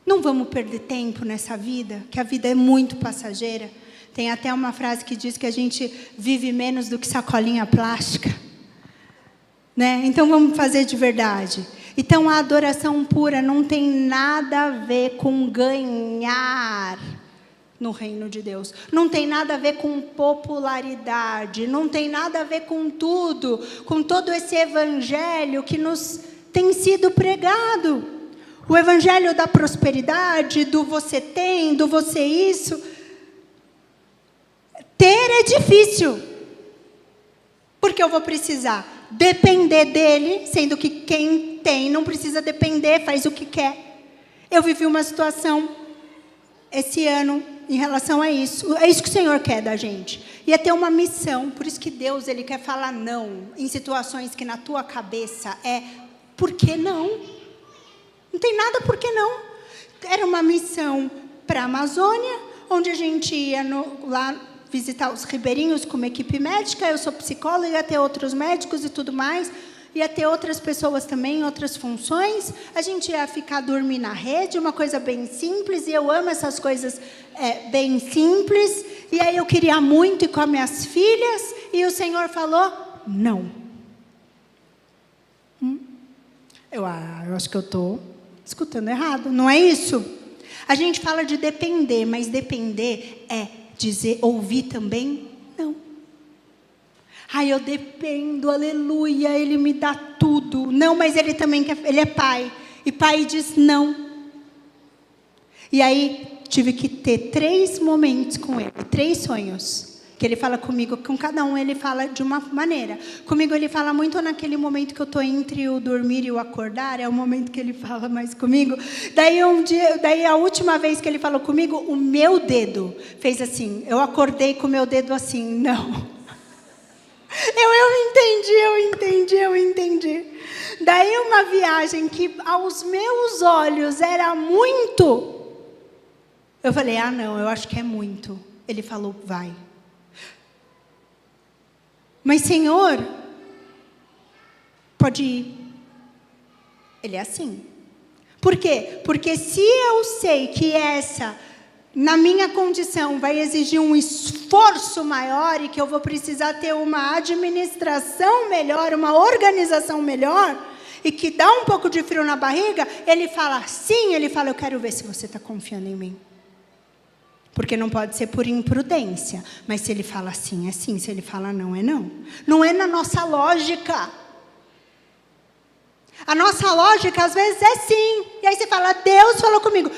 Não vamos perder tempo nessa vida, que a vida é muito passageira. Tem até uma frase que diz que a gente vive menos do que sacolinha plástica. Né? Então vamos fazer de verdade. Então a adoração pura não tem nada a ver com ganhar no reino de Deus. Não tem nada a ver com popularidade. Não tem nada a ver com tudo, com todo esse evangelho que nos tem sido pregado. O evangelho da prosperidade, do você tem, do você isso. Ter é difícil. Porque eu vou precisar depender dele, sendo que quem tem não precisa depender, faz o que quer. Eu vivi uma situação esse ano em relação a isso. É isso que o Senhor quer da gente. E é ter uma missão. Por isso que Deus, Ele quer falar não em situações que na tua cabeça é por que não? Não tem nada por que não. Era uma missão para a Amazônia, onde a gente ia lá visitar os ribeirinhos com uma equipe médica. Eu sou psicóloga, ia ter outros médicos e tudo mais. Ia ter outras pessoas também, outras funções. A gente ia ficar dormir na rede, uma coisa bem simples. E eu amo essas coisas bem simples. E aí eu queria muito ir com as minhas filhas. E o Senhor falou, não. Eu acho que eu estou escutando errado. Não é isso? A gente fala de depender, mas depender é dizer, ouvir também? Não. Ai, eu dependo, aleluia, Ele me dá tudo. Não, mas Ele também quer, Ele é pai. E pai diz não. E aí, tive que ter 3 momentos com Ele, 3 sonhos. Que Ele fala comigo, com cada um Ele fala de uma maneira. Comigo Ele fala muito naquele momento que eu estou entre o dormir e o acordar, é o momento que Ele fala mais comigo. Daí a última vez que Ele falou comigo, o meu dedo fez assim, eu acordei com o meu dedo assim, não. Eu entendi. Daí uma viagem que aos meus olhos era muito, eu falei, não, eu acho que é muito. Ele falou, vai. Mas, Senhor, pode ir. Ele é assim. Por quê? Porque se eu sei que na minha condição, vai exigir um esforço maior e que eu vou precisar ter uma administração melhor, uma organização melhor, e que dá um pouco de frio na barriga, Ele fala sim, Ele fala, eu quero ver se você está confiando em mim. Porque não pode ser por imprudência. Mas se Ele fala sim, é sim. Se Ele fala não, é não. Não é na nossa lógica. A nossa lógica, às vezes, é sim. E aí você fala, Deus falou comigo.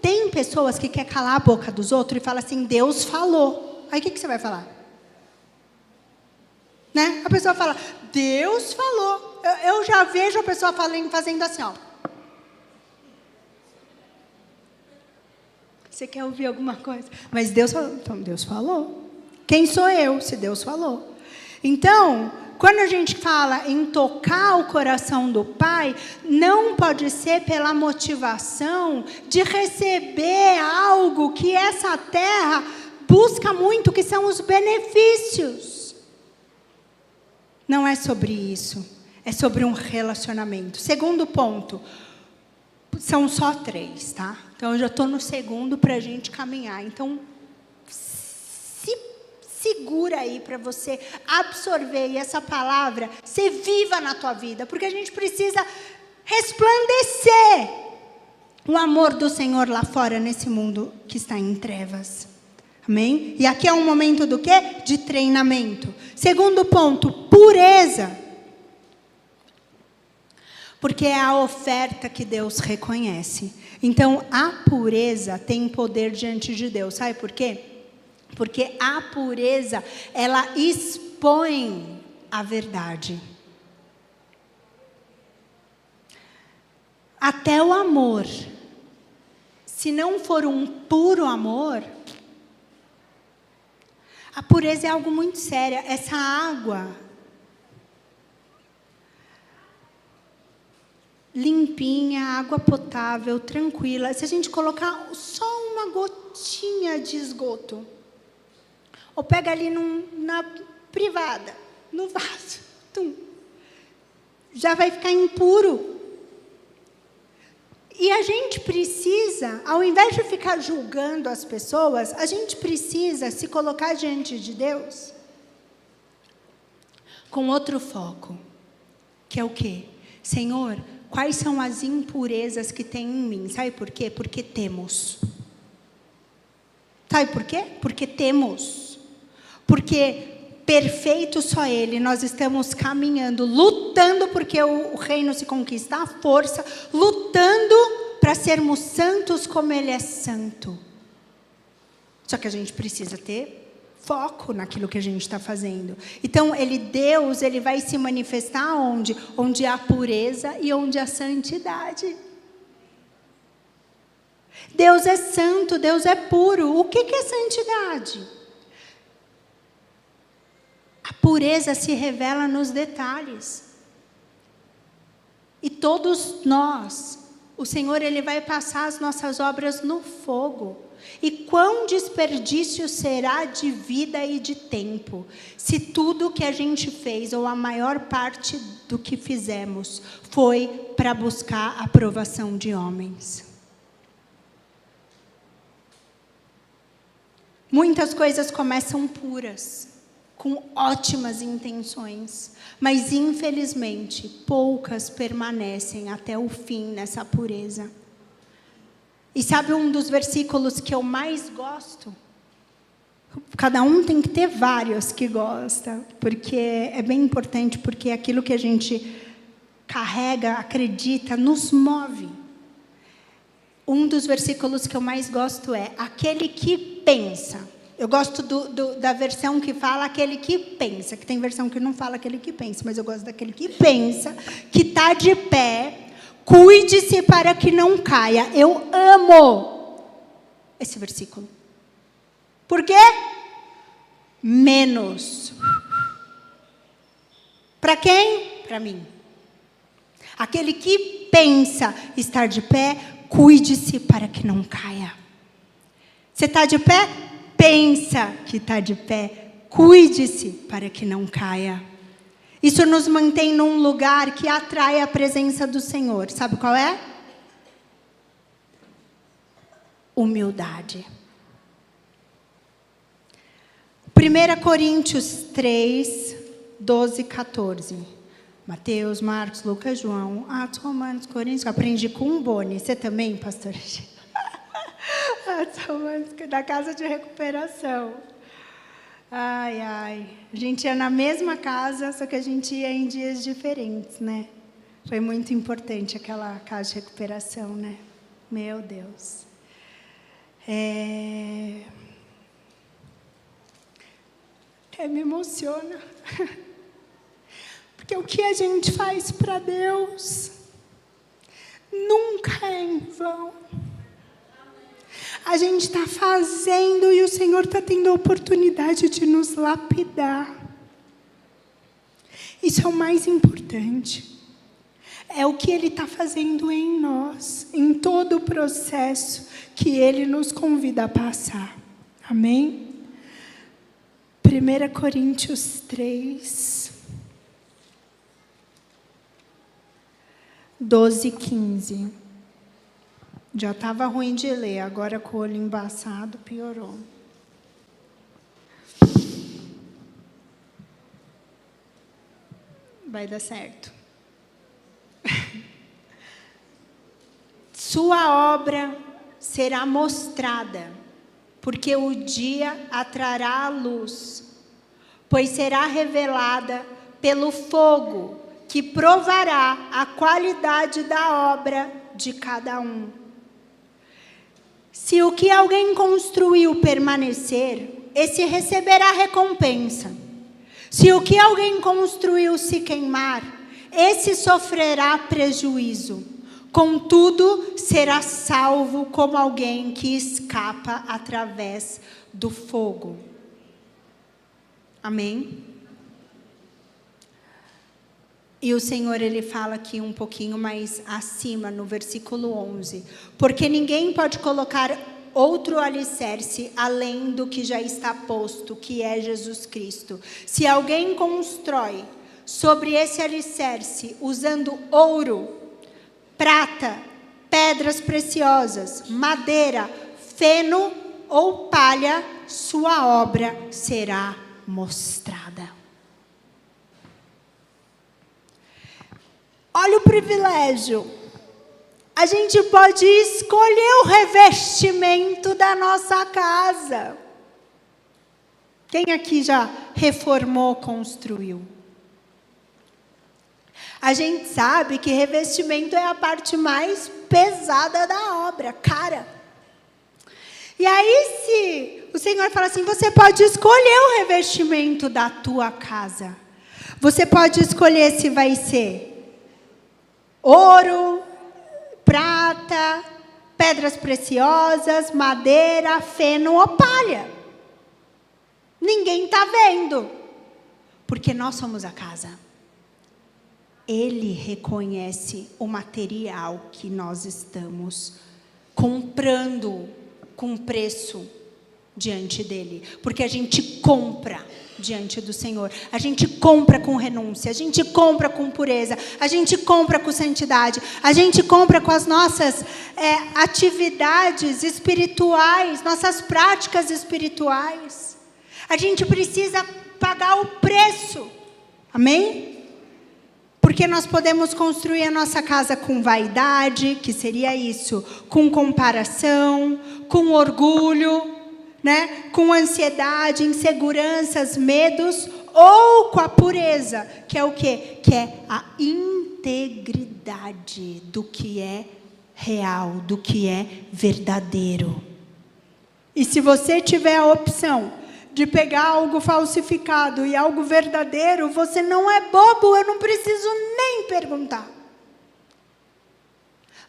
Tem pessoas que querem calar a boca dos outros e falam assim, Deus falou. Aí o que você vai falar? Né? A pessoa fala, Deus falou. Eu já vejo a pessoa fazendo assim, ó. Você quer ouvir alguma coisa? Mas Deus falou. Então, Deus falou. Quem sou eu se Deus falou? Então, quando a gente fala em tocar o coração do Pai, não pode ser pela motivação de receber algo que essa terra busca muito, que são os benefícios. Não é sobre isso. É sobre um relacionamento. Segundo ponto, são só 3, tá? Então, eu já estou no segundo para a gente caminhar. Então, se segura aí para você absorver e essa palavra ser viva na tua vida. Porque a gente precisa resplandecer o amor do Senhor lá fora, nesse mundo que está em trevas. Amém? E aqui é um momento do quê? De treinamento. Segundo ponto, pureza. Porque é a oferta que Deus reconhece. Então, a pureza tem poder diante de Deus. Sabe por quê? Porque a pureza, ela expõe a verdade. Até o amor, se não for um puro amor, a pureza é algo muito sério. Essa água limpinha, água potável, tranquila. Se a gente colocar só uma gotinha de esgoto, ou pega ali na privada, no vaso, já vai ficar impuro. E a gente precisa, ao invés de ficar julgando as pessoas, a gente precisa se colocar diante de Deus com outro foco, que é o quê? Senhor, quais são as impurezas que tem em mim? Sabe por quê? Porque temos. Sabe por quê? Porque temos. Porque perfeito só Ele, nós estamos caminhando, lutando porque o reino se conquista à força, lutando para sermos santos como Ele é santo. Só que a gente precisa ter foco naquilo que a gente está fazendo. Então, Deus, Ele vai se manifestar onde? Onde há pureza e onde há santidade. Deus é santo, Deus é puro. O que é santidade? A pureza se revela nos detalhes. E todos nós, o Senhor, Ele vai passar as nossas obras no fogo. E quão desperdício será de vida e de tempo, se tudo que a gente fez, ou a maior parte do que fizemos, foi para buscar a aprovação de homens. Muitas coisas começam puras, com ótimas intenções, mas infelizmente poucas permanecem até o fim nessa pureza. E sabe um dos versículos que eu mais gosto? Cada um tem que ter vários que gosta, porque é bem importante, porque aquilo que a gente carrega, acredita, nos move. Um dos versículos que eu mais gosto é aquele que pensa. Eu gosto da versão que fala aquele que pensa, que tem versão que não fala aquele que pensa, mas eu gosto daquele que pensa, que está de pé, cuide-se para que não caia. Eu amo esse versículo. Por quê? Menos. Para quem? Para mim. Aquele que pensa estar de pé, cuide-se para que não caia. Você está de pé? Pensa que está de pé, cuide-se para que não caia. Isso nos mantém num lugar que atrai a presença do Senhor. Sabe qual é? Humildade. 1 Coríntios 3, 12, 14. Mateus, Marcos, Lucas, João, Atos, Romanos, Coríntios. Aprendi com um Boni. Você também, pastor? Da casa de recuperação. Ai, ai. A gente ia na mesma casa, só que a gente ia em dias diferentes, né? Foi muito importante aquela casa de recuperação, né? Meu Deus. Até me emociona. Porque o que a gente faz para Deus nunca é em vão. A gente está fazendo e o Senhor está tendo a oportunidade de nos lapidar. Isso é o mais importante. É o que Ele está fazendo em nós, em todo o processo que Ele nos convida a passar. Amém? 1 Coríntios 3. 12:15. Já estava ruim de ler, agora com o olho embaçado piorou. Vai dar certo. Sua obra será mostrada, porque o dia a trará a luz, pois será revelada pelo fogo, que provará a qualidade da obra de cada um. Se o que alguém construiu permanecer, esse receberá recompensa. Se o que alguém construiu se queimar, esse sofrerá prejuízo. Contudo, será salvo como alguém que escapa através do fogo. Amém? E o Senhor, Ele fala aqui um pouquinho mais acima, no versículo 11. Porque ninguém pode colocar outro alicerce além do que já está posto, que é Jesus Cristo. Se alguém constrói sobre esse alicerce usando ouro, prata, pedras preciosas, madeira, feno ou palha, sua obra será mostrada. Olha o privilégio. A gente pode escolher o revestimento da nossa casa. Quem aqui já reformou, construiu? A gente sabe que revestimento é a parte mais pesada da obra, cara. E aí, se o Senhor fala assim, você pode escolher o revestimento da tua casa. Você pode escolher se vai ser ouro, prata, pedras preciosas, madeira, feno ou palha. Ninguém está vendo, porque nós somos a casa. Ele reconhece o material que nós estamos comprando com preço diante dele, porque a gente compra diante do Senhor, a gente compra com renúncia, a gente compra com pureza, a gente compra com santidade, a gente compra com as nossas atividades espirituais, nossas práticas espirituais. A gente precisa pagar o preço, amém? Porque nós podemos construir a nossa casa com vaidade, que seria isso, com comparação, com orgulho, né? Com ansiedade, inseguranças, medos, ou com a pureza, que é o quê? Que é a integridade do que é real, do que é verdadeiro. E se você tiver a opção de pegar algo falsificado e algo verdadeiro, você não é bobo, eu não preciso nem perguntar.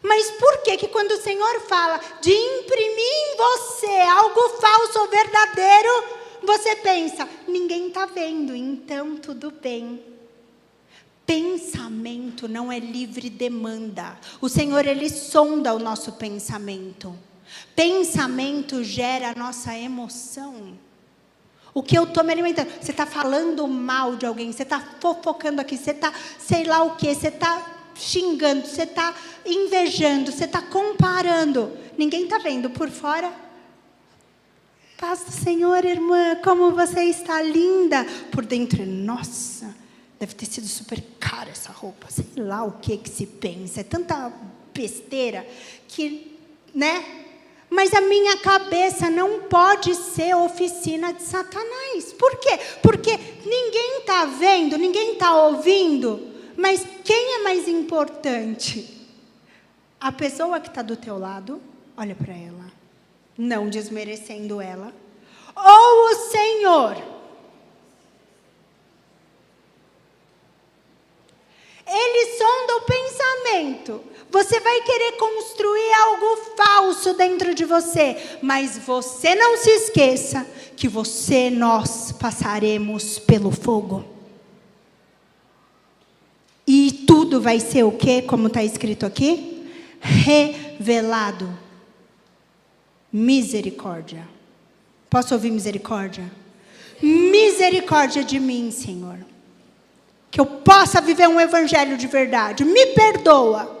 Mas por que quando o Senhor fala de imprimir em você algo falso ou verdadeiro, você pensa, ninguém está vendo, então tudo bem. Pensamento não é livre demanda. O Senhor, Ele sonda o nosso pensamento. Pensamento gera a nossa emoção. O que eu estou me alimentando? Você está falando mal de alguém, você está fofocando aqui, você está sei lá o quê, você está xingando, você está invejando, você está comparando. Ninguém está vendo por fora. Paz do Senhor, irmã, como você está linda. Por dentro, nossa, deve ter sido super cara essa roupa. Sei lá o que se pensa. É tanta besteira que, né? Mas a minha cabeça não pode ser oficina de Satanás. Por quê? Porque ninguém está vendo, ninguém está ouvindo. Mas quem é mais importante? A pessoa que está do teu lado, olha para ela, não desmerecendo ela, ou o Senhor? Ele sonda o pensamento. Você vai querer construir algo falso dentro de você, mas você não se esqueça que nós passaremos pelo fogo. E tudo vai ser o quê? Como está escrito aqui? Revelado. Misericórdia. Posso ouvir misericórdia? Misericórdia de mim, Senhor. Que eu possa viver um evangelho de verdade. Me perdoa.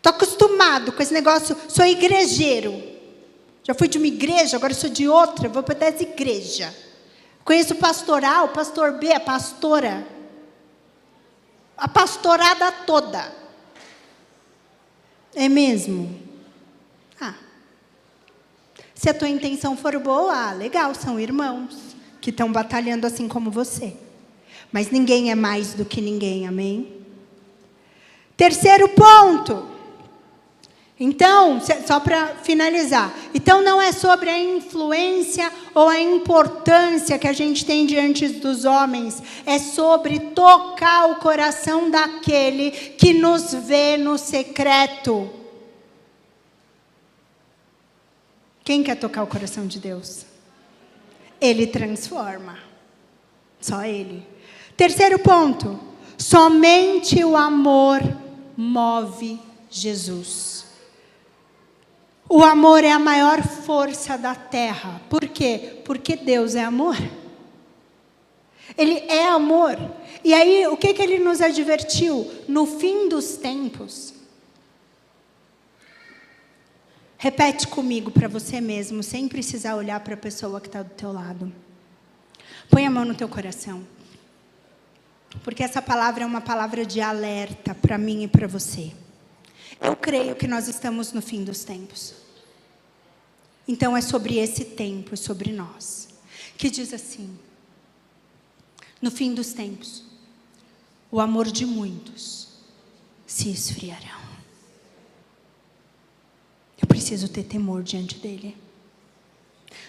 Estou acostumado com esse negócio, sou igrejeiro. Já fui de uma igreja, agora sou de outra, vou para 10 igrejas. Conheço o pastor A, o pastor B, a pastora. A pastorada toda. É mesmo? Se a tua intenção for boa, legal, são irmãos que estão batalhando assim como você. Mas ninguém é mais do que ninguém, amém? Terceiro ponto. Então, só para finalizar. Então, não é sobre a influência ou a importância que a gente tem diante dos homens. É sobre tocar o coração daquele que nos vê no secreto. Quem quer tocar o coração de Deus? Ele transforma. Só Ele. Terceiro ponto. Somente o amor move Jesus. O amor é a maior força da terra. Por quê? Porque Deus é amor. Ele é amor. E aí, o que Ele nos advertiu? No fim dos tempos. Repete comigo para você mesmo, sem precisar olhar para a pessoa que está do teu lado. Põe a mão no teu coração. Porque essa palavra é uma palavra de alerta para mim e para você. Eu creio que nós estamos no fim dos tempos. Então é sobre esse tempo, sobre nós. Que diz assim: no fim dos tempos, o amor de muitos se esfriará. Eu preciso ter temor diante dele.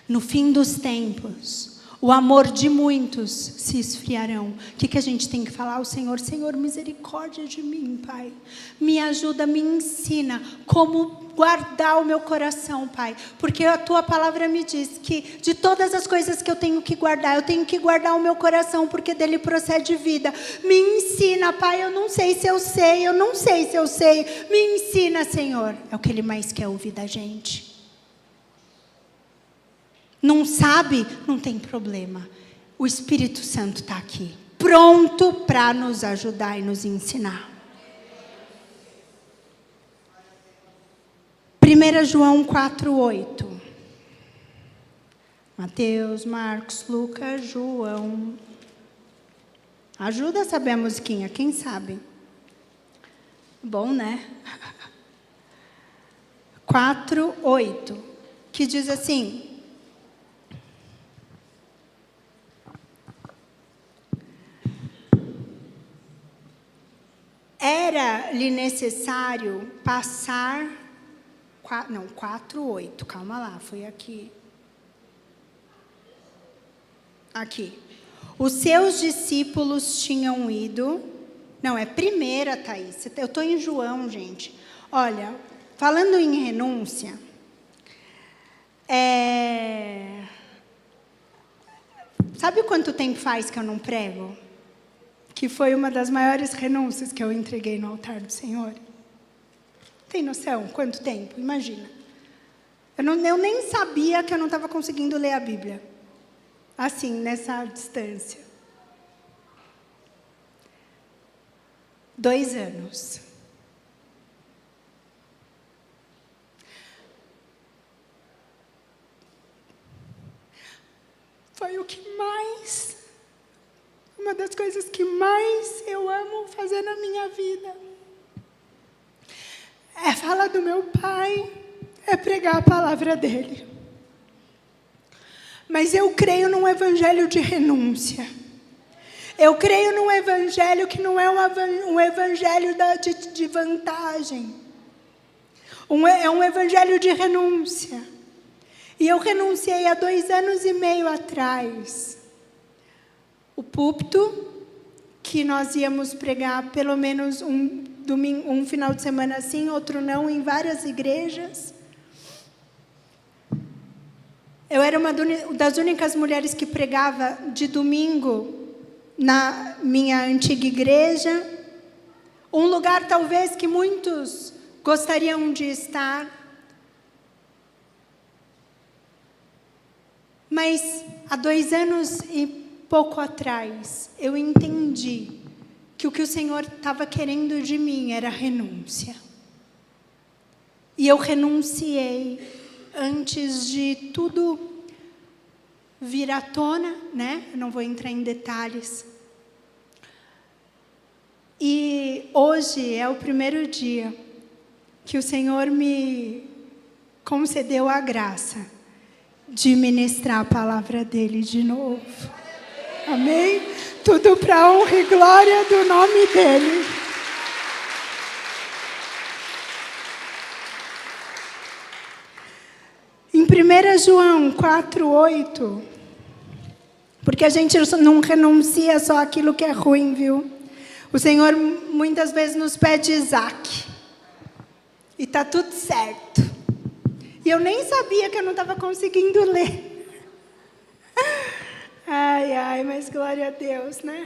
No fim dos tempos, o amor de muitos se esfriarão. O que a gente tem que falar ao Senhor? Senhor, misericórdia de mim, Pai. Me ajuda, me ensina como guardar o meu coração, Pai. Porque a Tua palavra me diz que de todas as coisas que eu tenho que guardar o meu coração, porque dele procede vida. Me ensina, Pai. Eu não sei se eu sei. Me ensina, Senhor. É o que Ele mais quer ouvir da gente. Não sabe? Não tem problema. O Espírito Santo está aqui, pronto para nos ajudar e nos ensinar. 1 João 4:8. Mateus, Marcos, Lucas, João. Ajuda a saber a musiquinha, quem sabe? Bom, né? 4:8. Que diz assim: era-lhe necessário passar... 4:8, calma lá, foi aqui. Aqui. Os seus discípulos tinham ido... Não, é 1, Thaís. Eu estou em João, gente. Olha, falando em renúncia... Sabe quanto tempo faz que eu não prego? Que foi uma das maiores renúncias que eu entreguei no altar do Senhor. Tem noção? Quanto tempo? Imagina. Eu nem sabia que eu não estava conseguindo ler a Bíblia. Assim, nessa distância. 2 anos. Foi o que mais... Uma das coisas que mais eu amo fazer na minha vida. É falar do meu Pai, é pregar a palavra dele. Mas eu creio num evangelho de renúncia. Eu creio num evangelho que não é um evangelho de vantagem. É um evangelho de renúncia. E eu renunciei há 2 anos e meio atrás. O púlpito, que nós íamos pregar pelo menos um final de semana sim, outro não, em várias igrejas. Eu era uma das únicas mulheres que pregava de domingo na minha antiga igreja. Um lugar talvez que muitos gostariam de estar. Mas há 2 anos e pouco atrás, eu entendi que o Senhor estava querendo de mim era renúncia. E eu renunciei antes de tudo vir à tona, né? Eu não vou entrar em detalhes. E hoje é o primeiro dia que o Senhor me concedeu a graça de ministrar a palavra dele de novo. Amém? Tudo para a honra e glória do nome dele. Em 1 João 4:8, porque a gente não renuncia só aquilo que é ruim, viu? O Senhor muitas vezes nos pede Isaac. E está tudo certo. E eu nem sabia que eu não estava conseguindo ler. Ai, ai, mas glória a Deus, né?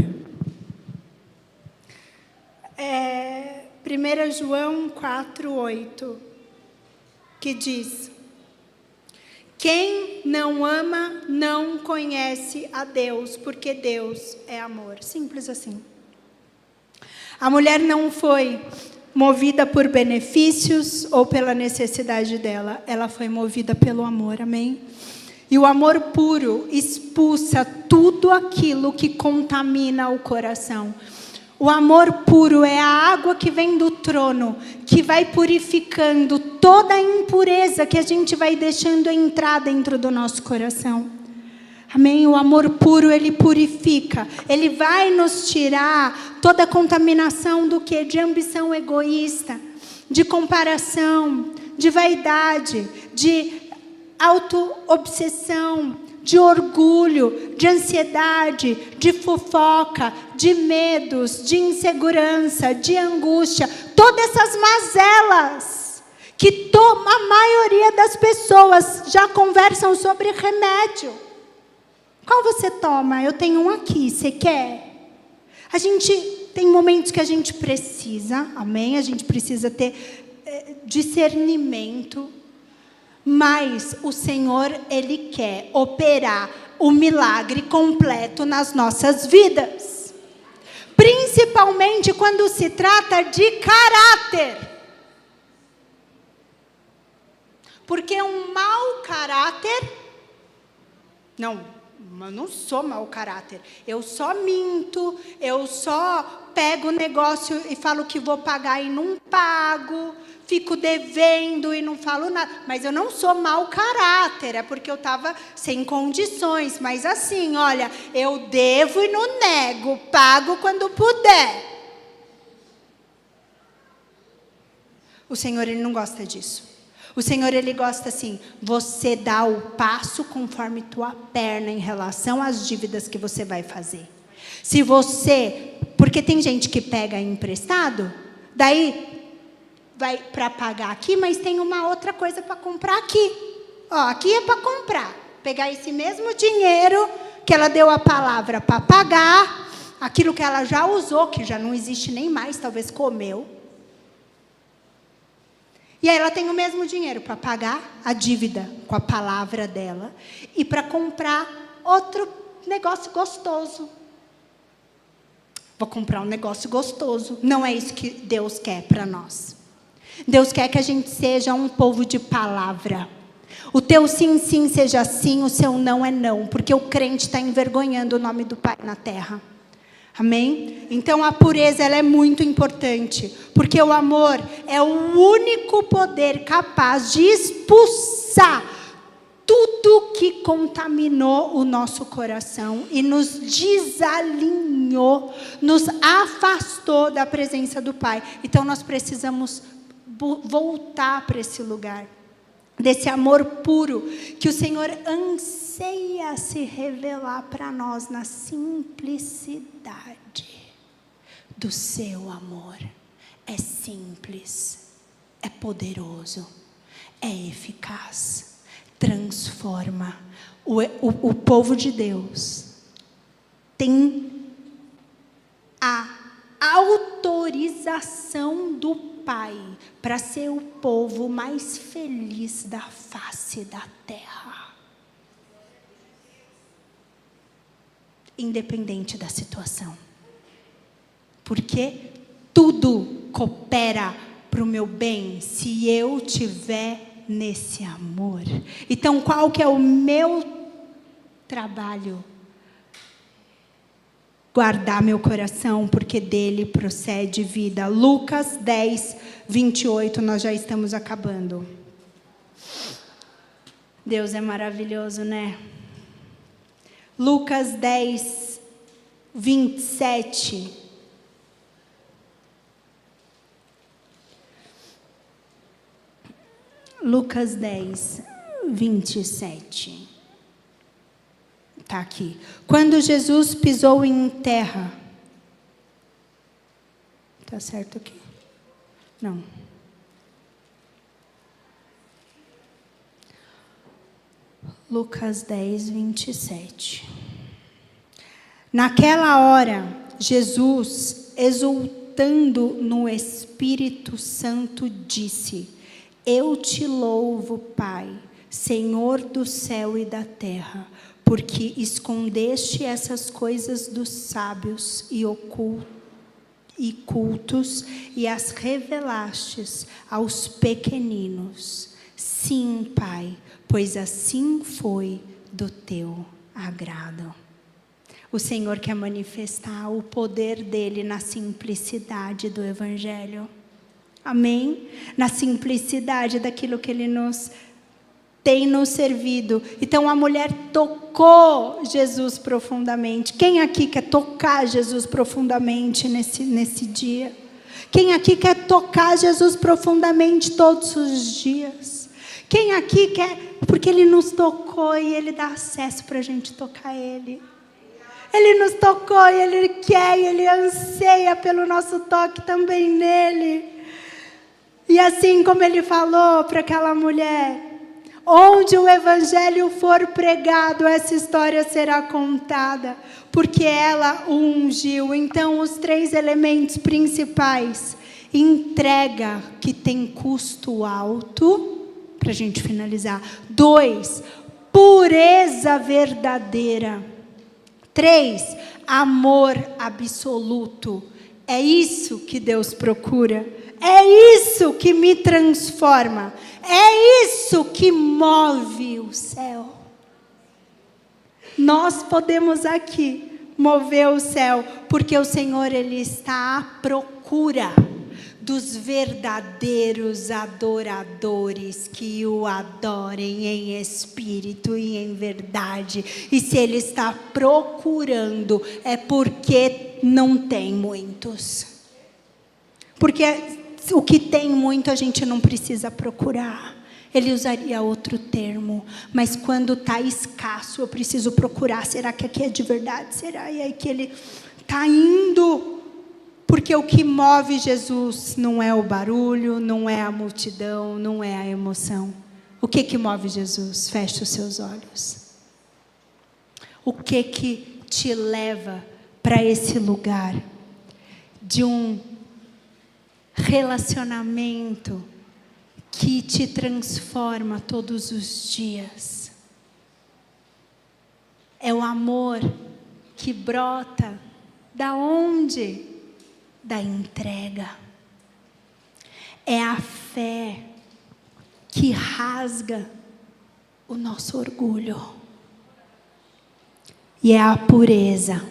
1 João 4:8, que diz: quem não ama não conhece a Deus, porque Deus é amor. Simples assim. A mulher não foi movida por benefícios ou pela necessidade dela. Ela foi movida pelo amor, amém? E o amor puro expulsa tudo aquilo que contamina o coração. O amor puro é a água que vem do trono, que vai purificando toda a impureza que a gente vai deixando entrar dentro do nosso coração. Amém? O amor puro, ele purifica. Ele vai nos tirar toda a contaminação do que? De ambição egoísta, de comparação, de vaidade, de auto-obsessão, de orgulho, de ansiedade, de fofoca, de medos, de insegurança, de angústia. Todas essas mazelas que a maioria das pessoas já conversam sobre remédio. Qual você toma? Eu tenho um aqui, você quer? A gente tem momentos que a gente precisa, amém? A gente precisa ter discernimento. Mas o Senhor, Ele quer operar o milagre completo nas nossas vidas. Principalmente quando se trata de caráter. Porque um mau caráter... eu não sou mau caráter. Eu só minto, eu só pego o negócio e falo que vou pagar e não pago. Fico devendo e não falo nada. Mas eu não sou mau caráter, é porque eu estava sem condições. Mas assim, olha, eu devo e não nego, pago quando puder. O Senhor, Ele não gosta disso. O Senhor, Ele gosta assim, você dá o passo conforme tua perna em relação às dívidas que você vai fazer. Se você, porque tem gente que pega emprestado, daí vai para pagar aqui, mas tem uma outra coisa para comprar aqui. Ó, aqui é para comprar. Pegar esse mesmo dinheiro que ela deu a palavra para pagar, aquilo que ela já usou, que já não existe nem mais, talvez comeu. E aí ela tem o mesmo dinheiro para pagar a dívida com a palavra dela e para comprar outro negócio gostoso. Vou comprar um negócio gostoso. Não é isso que Deus quer para nós. Deus quer que a gente seja um povo de palavra. O teu sim, sim seja sim, o seu não é não. Porque o crente está envergonhando o nome do Pai na terra. Amém? Então a pureza, ela é muito importante. Porque o amor é o único poder capaz de expulsar tudo que contaminou o nosso coração e nos desalinhou, nos afastou da presença do Pai. Então nós precisamos voltar para esse lugar, desse amor puro, que o Senhor anseia se revelar para nós na simplicidade do seu amor. É simples, é poderoso, é eficaz, transforma. O povo de Deus tem a autorização do Pai para ser o povo mais feliz da face da terra. Independente da situação. Porque tudo coopera para para o meu bem se eu tiver nesse amor. Então, qual que é o meu trabalho? Guardar meu coração, porque dele procede vida. Lucas 10, 28, nós já estamos acabando. Deus é maravilhoso, né? Lucas 10, 27. Lucas 10, 27. Está aqui. Quando Jesus pisou em terra. Está certo aqui? Não. Lucas 10, 27. Naquela hora, Jesus, exultando no Espírito Santo, disse: Eu te louvo, Pai, Senhor do céu e da terra, porque escondeste essas coisas dos sábios e cultos e as revelastes aos pequeninos. Sim, Pai, pois assim foi do teu agrado. O Senhor quer manifestar o poder dele na simplicidade do Evangelho. Amém? Na simplicidade daquilo que ele tem nos servido. Então a mulher tocou Jesus profundamente. Quem aqui quer tocar Jesus profundamente nesse dia? Quem aqui quer tocar Jesus profundamente todos os dias? Quem aqui quer? Porque ele nos tocou e ele dá acesso para a gente tocar ele. Ele nos tocou e ele quer e ele anseia pelo nosso toque também nele. E assim como ele falou para aquela mulher, onde o evangelho for pregado, essa história será contada, porque ela o ungiu. Então, os 3 elementos principais: entrega, que tem custo alto, para a gente finalizar. 2, pureza verdadeira. 3, amor absoluto. É isso que Deus procura. É isso que me transforma. É isso que move o céu. Nós podemos aqui mover o céu, porque o Senhor, ele está à procura dos verdadeiros adoradores que o adorem em espírito e em verdade. E se ele está procurando, é porque não tem muitos. Porque o que tem muito a gente não precisa procurar. Ele usaria outro termo. Mas quando está escasso, eu preciso procurar. Será que aqui é de verdade? Será? E aí que ele está indo. Porque o que move Jesus não é o barulho, não é a multidão, não é a emoção. O que move Jesus? Feche os seus olhos. O que te leva para esse lugar de um relacionamento que te transforma todos os dias? É o amor que brota da onde? Da entrega. É a fé que rasga o nosso orgulho. E é a pureza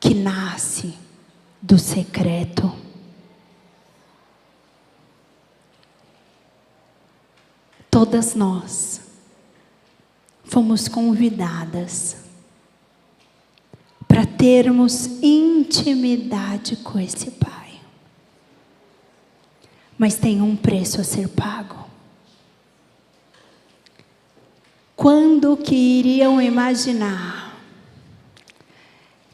que nasce do secreto. Todas nós fomos convidadas para termos intimidade com esse Pai. Mas tem um preço a ser pago. Quando que iriam imaginar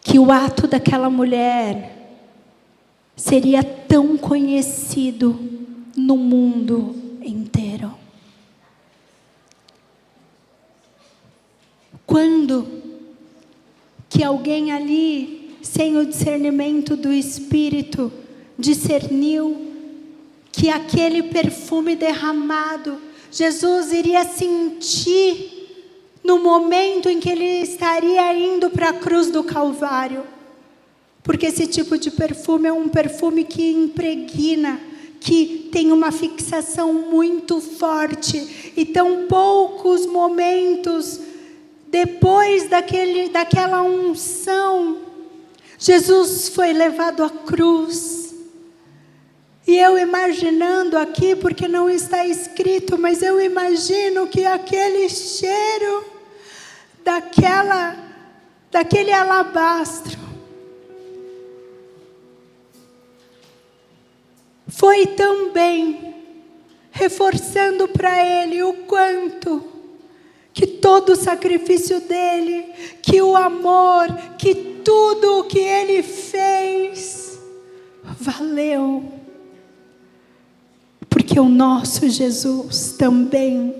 que o ato daquela mulher seria tão conhecido no mundo inteiro? Quando que alguém ali, sem o discernimento do Espírito, discerniu que aquele perfume derramado, Jesus iria sentir no momento em que ele estaria indo para a cruz do Calvário? Porque esse tipo de perfume é um perfume que impregna, que tem uma fixação muito forte, e tão poucos momentos depois daquela unção, Jesus foi levado à cruz. E eu imaginando aqui, porque não está escrito, mas eu imagino que aquele cheiro daquele alabastro foi também reforçando para ele o quanto que todo o sacrifício dele, que o amor, que tudo o que ele fez valeu. Porque o nosso Jesus também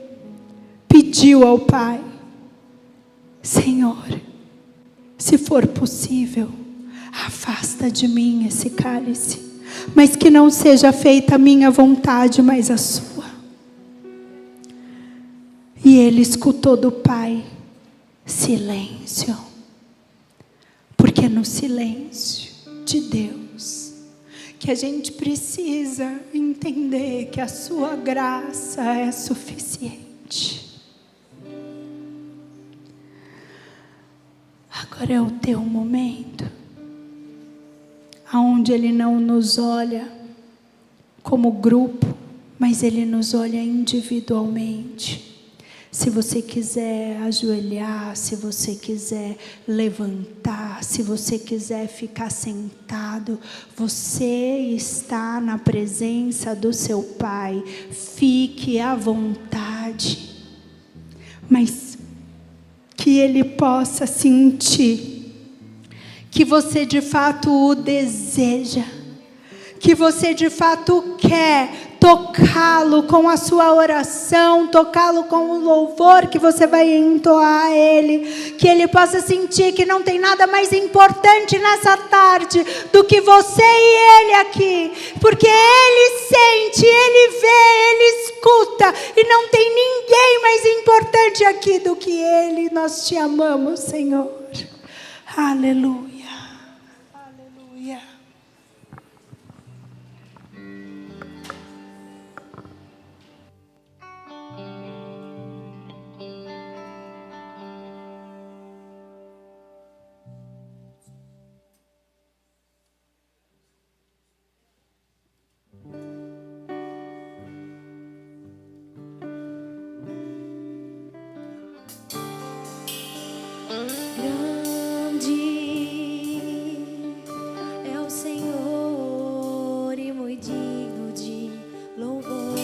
pediu ao Pai: Senhor, se for possível, afasta de mim esse cálice, mas que não seja feita a minha vontade, mas a sua. E ele escutou do Pai: silêncio. Porque é no silêncio de Deus que a gente precisa entender que a sua graça é suficiente. Agora é o teu momento, aonde Ele não nos olha como grupo, mas Ele nos olha individualmente. Se você quiser ajoelhar, se você quiser levantar, se você quiser ficar sentado, você está na presença do seu Pai. Fique à vontade, mas que Ele possa sentir que você de fato o deseja, que você de fato quer tocá-lo com a sua oração, tocá-lo com o louvor que você vai entoar a Ele, que Ele possa sentir que não tem nada mais importante nessa tarde do que você e Ele aqui, porque Ele sente, Ele vê, Ele escuta, e não tem ninguém mais importante aqui do que Ele. Nós te amamos, Senhor. Aleluia. Aleluia. Senhor e muito digno de louvor.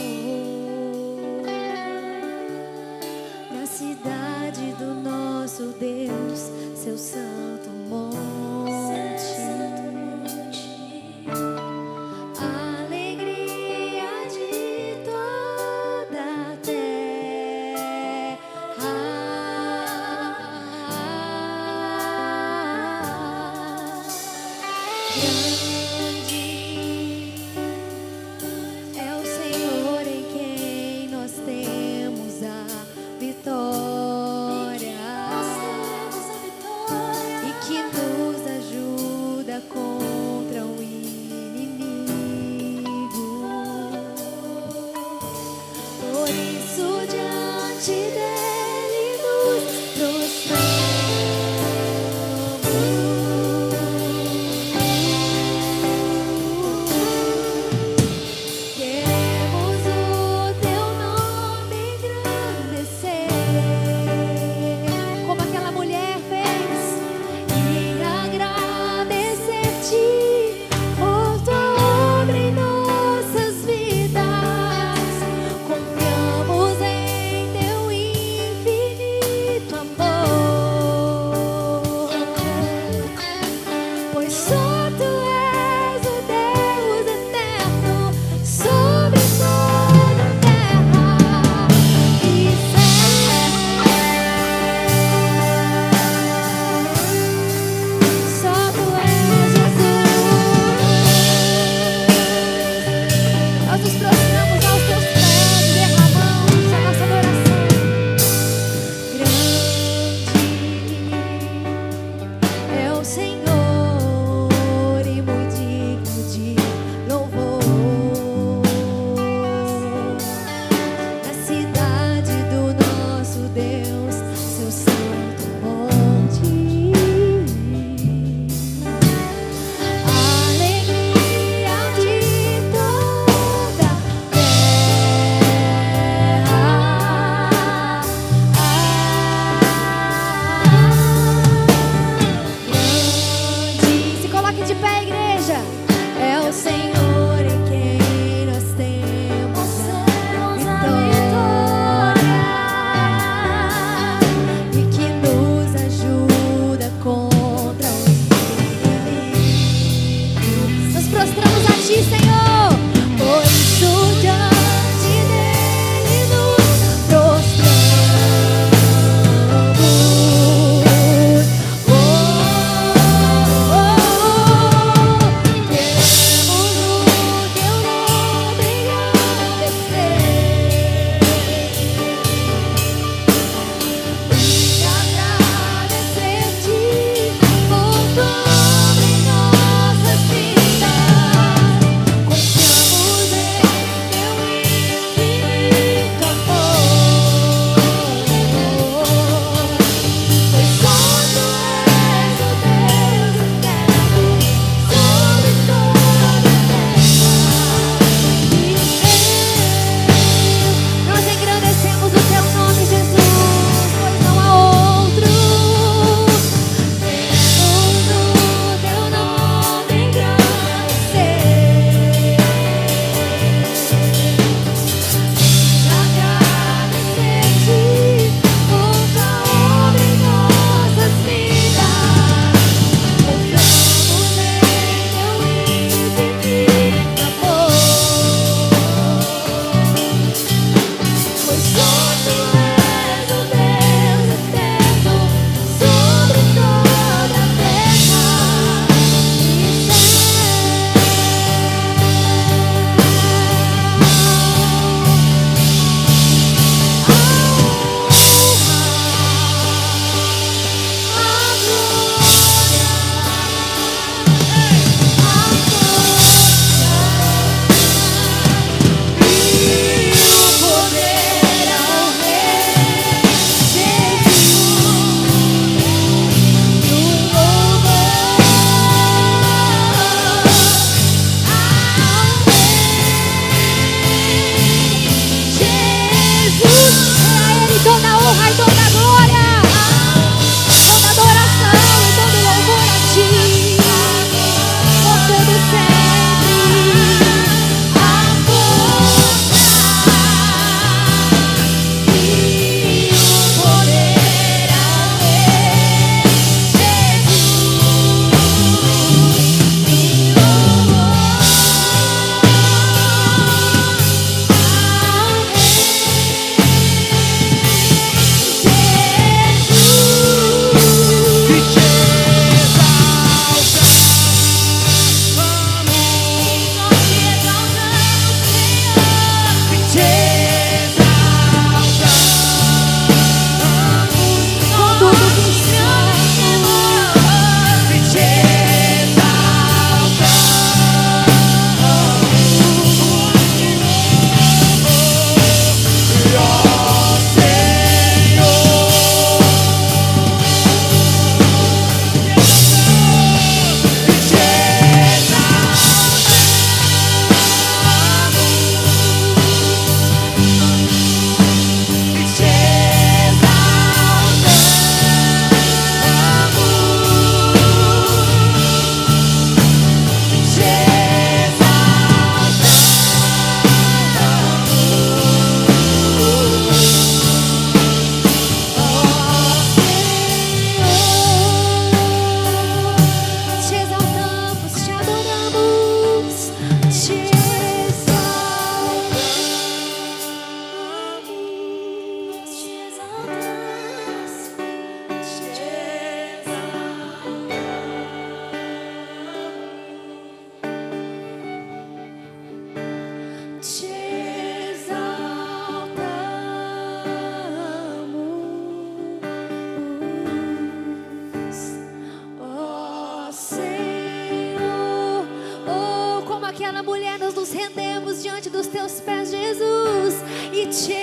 nos rendemos diante dos teus pés, Jesus, e te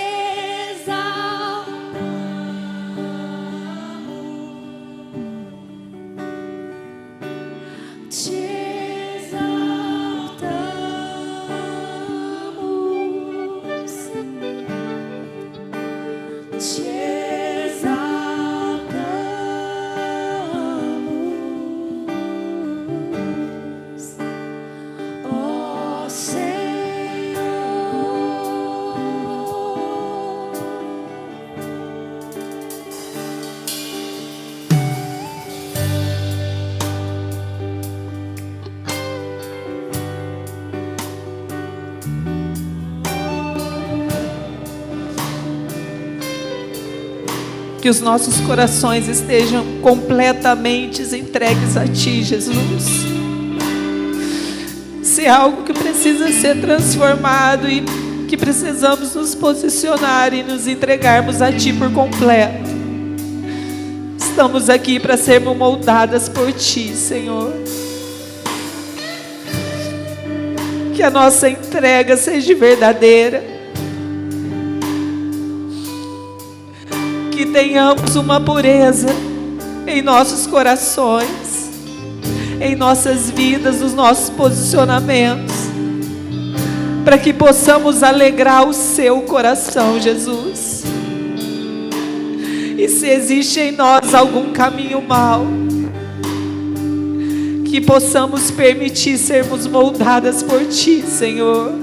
exaltamos. Te exaltamos. Te exaltamos, ó Senhor. Que os nossos corações estejam completamente entregues a Ti, Jesus. Se é algo que precisa ser transformado e que precisamos nos posicionar e nos entregarmos a Ti por completo. Estamos aqui para sermos moldadas por Ti, Senhor. Que a nossa entrega seja verdadeira. Que tenhamos uma pureza em nossos corações, em nossas vidas, nos nossos posicionamentos, para que possamos alegrar o Seu coração, Jesus. E se existe em nós algum caminho mau, que possamos permitir sermos moldadas por Ti, Senhor.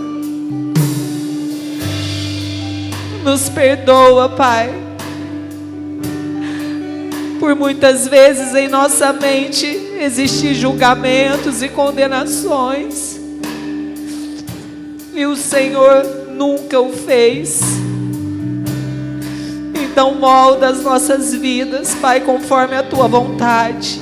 Nos perdoa, Pai. Por muitas vezes em nossa mente existem julgamentos e condenações, e o Senhor nunca o fez. Então molda as nossas vidas, Pai, conforme a Tua vontade,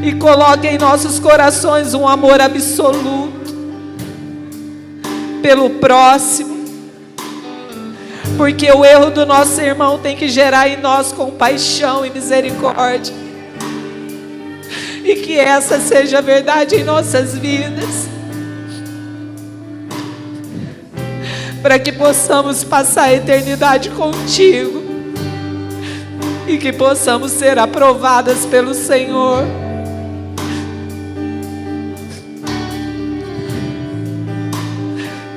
e coloca em nossos corações um amor absoluto pelo próximo, porque o erro do nosso irmão tem que gerar em nós compaixão e misericórdia. E que essa seja a verdade em nossas vidas. Para que possamos passar a eternidade contigo. E que possamos ser aprovadas pelo Senhor.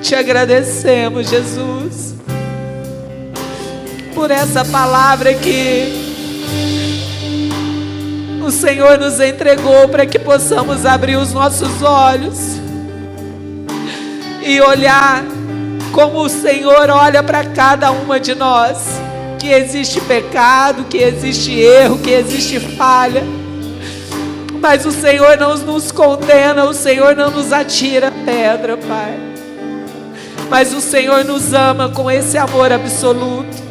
Te agradecemos, Jesus, por essa palavra que o Senhor nos entregou, para que possamos abrir os nossos olhos e olhar como o Senhor olha para cada uma de nós, que existe pecado, que existe erro, que existe falha, mas o Senhor não nos condena, o Senhor não nos atira pedra, Pai, mas o Senhor nos ama com esse amor absoluto.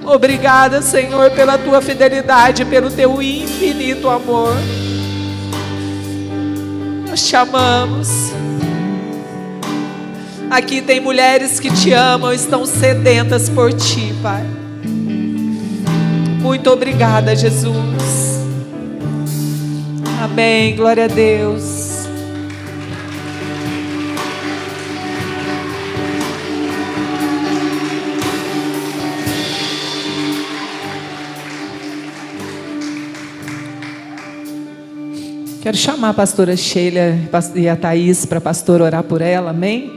Obrigada, Senhor, pela Tua fidelidade, pelo Teu infinito amor. Nós te amamos. Aqui tem mulheres que Te amam, estão sedentas por Ti, Pai. Muito obrigada, Jesus. Amém, glória a Deus. Quero chamar a pastora Sheila e a Thaís para a pastora orar por ela, amém?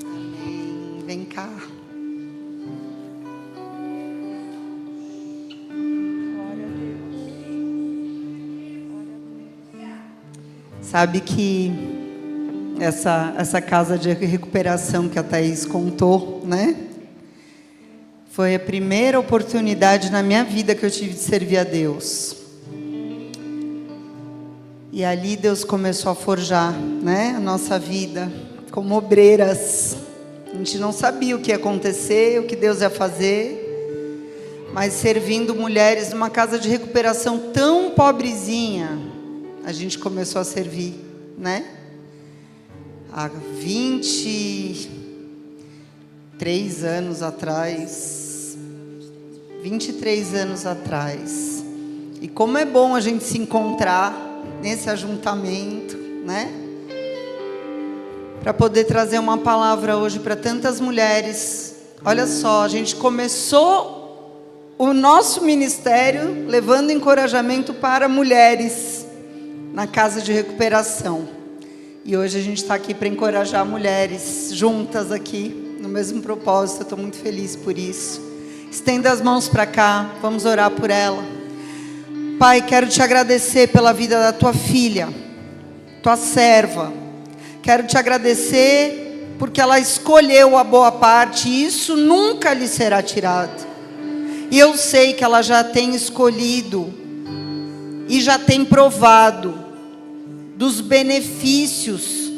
Amém. Vem cá. Sabe que essa casa de recuperação que a Thaís contou, né? Foi a primeira oportunidade na minha vida que eu tive de servir a Deus. E ali Deus começou a forjar, né, a nossa vida como obreiras. A gente não sabia o que ia acontecer, o que Deus ia fazer, mas servindo mulheres numa casa de recuperação tão pobrezinha, a gente começou a servir, né? Há 23 anos atrás, E como é bom a gente se encontrar nesse ajuntamento, né? Para poder trazer uma palavra hoje para tantas mulheres. Olha só, a gente começou o nosso ministério levando encorajamento para mulheres na casa de recuperação. E hoje a gente está aqui para encorajar mulheres juntas aqui, no mesmo propósito. Eu estou muito feliz por isso. Estenda as mãos para cá, vamos orar por ela. Pai, quero te agradecer pela vida da tua filha, tua serva. Quero te agradecer porque ela escolheu a boa parte e isso nunca lhe será tirado. E eu sei que ela já tem escolhido e já tem provado dos benefícios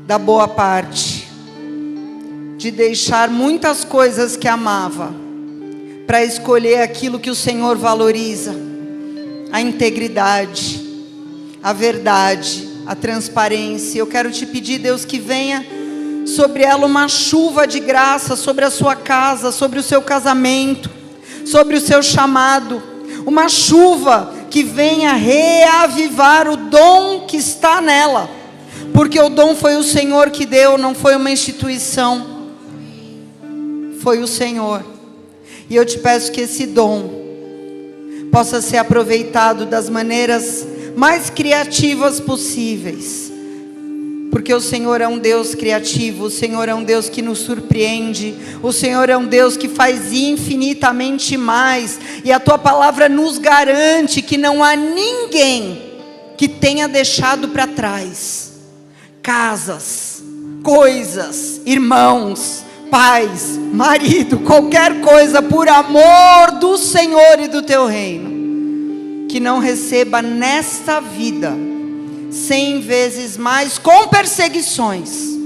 da boa parte, de deixar muitas coisas que amava para escolher aquilo que o Senhor valoriza: a integridade, a verdade, a transparência. Eu quero te pedir, Deus, que venha sobre ela uma chuva de graça, sobre a sua casa, sobre o seu casamento, sobre o seu chamado. Uma chuva que venha reavivar o dom que está nela, porque o dom foi o Senhor que deu, não foi uma instituição, foi o Senhor. E eu te peço que esse dom possa ser aproveitado das maneiras mais criativas possíveis, porque o Senhor é um Deus criativo, o Senhor é um Deus que nos surpreende, o Senhor é um Deus que faz infinitamente mais, e a tua palavra nos garante que não há ninguém que tenha deixado para trás casas, coisas, irmãos, pais, marido, qualquer coisa, por amor do Senhor e do teu reino, que não receba nesta vida 100 vezes mais, com perseguições,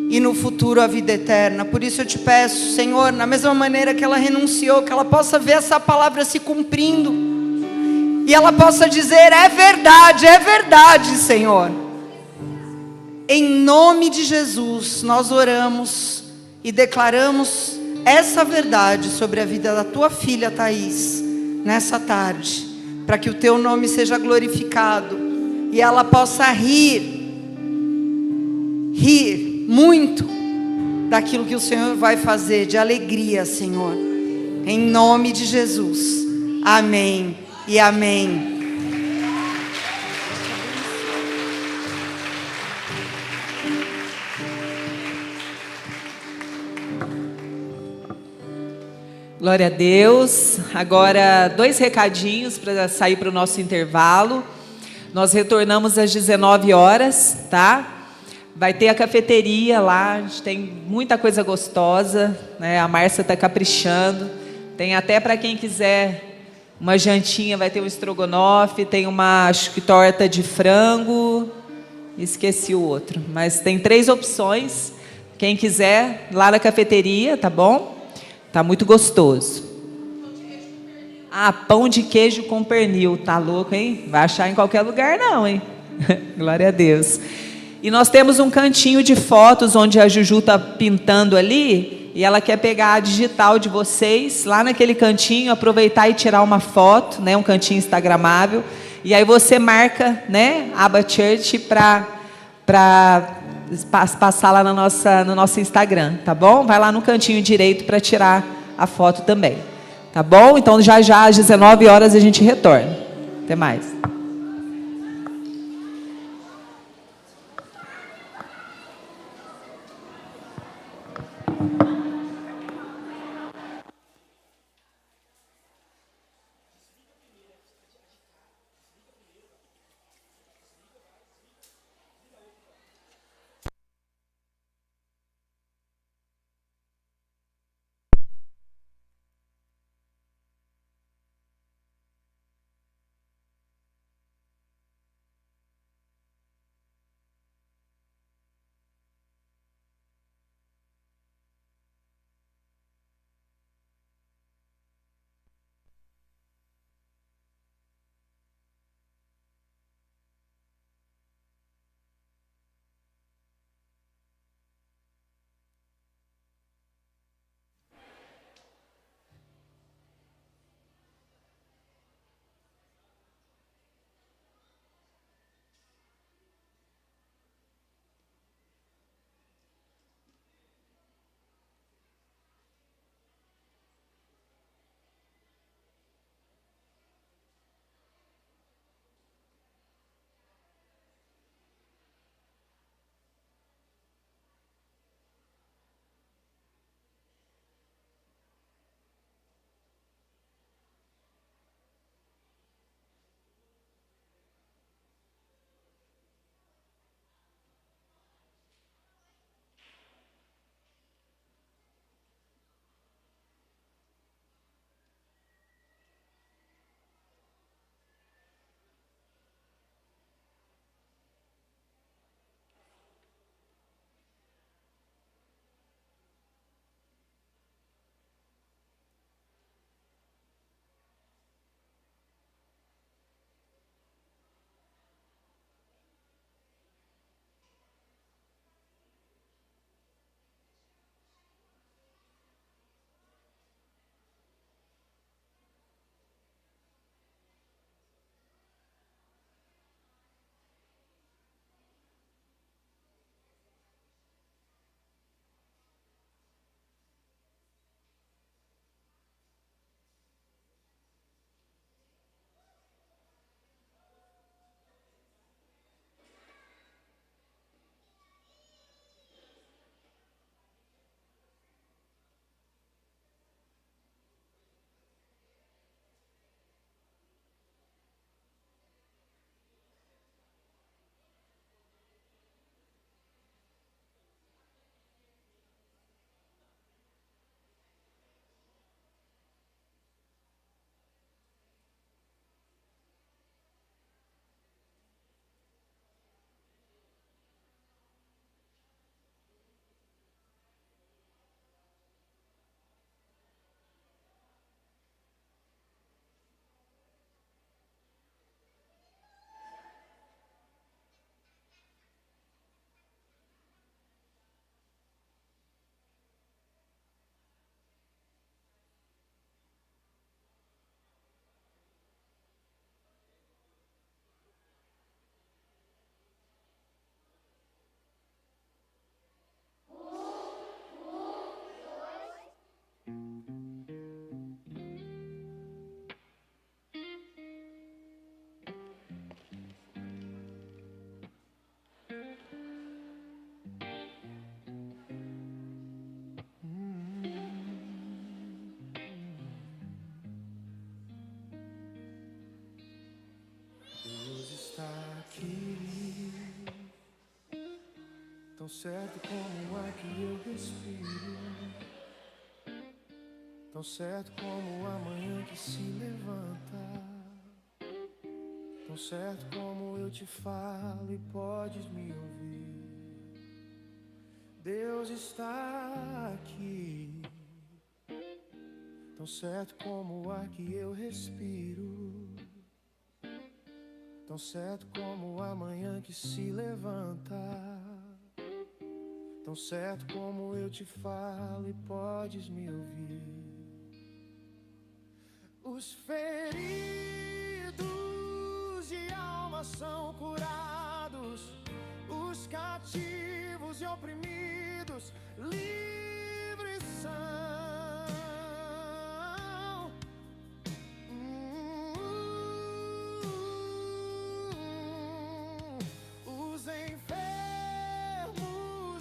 e no futuro a vida eterna. Por isso eu te peço, Senhor, na mesma maneira que ela renunciou, que ela possa ver essa palavra se cumprindo, e ela possa dizer: é verdade, Senhor. Em nome de Jesus, nós oramos e declaramos essa verdade sobre a vida da tua filha Thaís, nessa tarde, para que o teu nome seja glorificado, e ela possa rir muito daquilo que o Senhor vai fazer, de alegria, Senhor, em nome de Jesus, amém e amém. Glória a Deus. Agora 2 recadinhos para sair para o nosso intervalo. Nós retornamos às 19 horas, tá? Vai ter a cafeteria lá, a gente tem muita coisa gostosa, né? A Márcia está caprichando. Tem até para quem quiser uma jantinha, vai ter um estrogonofe, tem uma, acho que torta de frango, esqueci o outro. Mas tem 3 opções, quem quiser, lá na cafeteria, tá bom? Tá muito gostoso. Ah, pão de queijo com pernil. Tá louco, hein? Vai achar em qualquer lugar não, hein? Glória a Deus. E nós temos um cantinho de fotos onde a Juju tá pintando ali, e ela quer pegar a digital de vocês lá naquele cantinho, aproveitar e tirar uma foto, né? Um cantinho instagramável. E aí você marca, né? Aba Church para passar lá no nosso Instagram, tá bom? Vai lá no cantinho direito para tirar a foto também, tá bom? Então já às 19 horas a gente retorna. Até mais. certo como o ar que eu respiro, tão certo como a manhã que se levanta, tão certo como eu te falo e podes me ouvir. Deus está aqui, tão certo como o ar que eu respiro, tão certo como a manhã que se levanta, tão certo como eu te falo e podes me ouvir. Os feridos de alma são curados, os cativos e oprimidos livres são. Os enfermos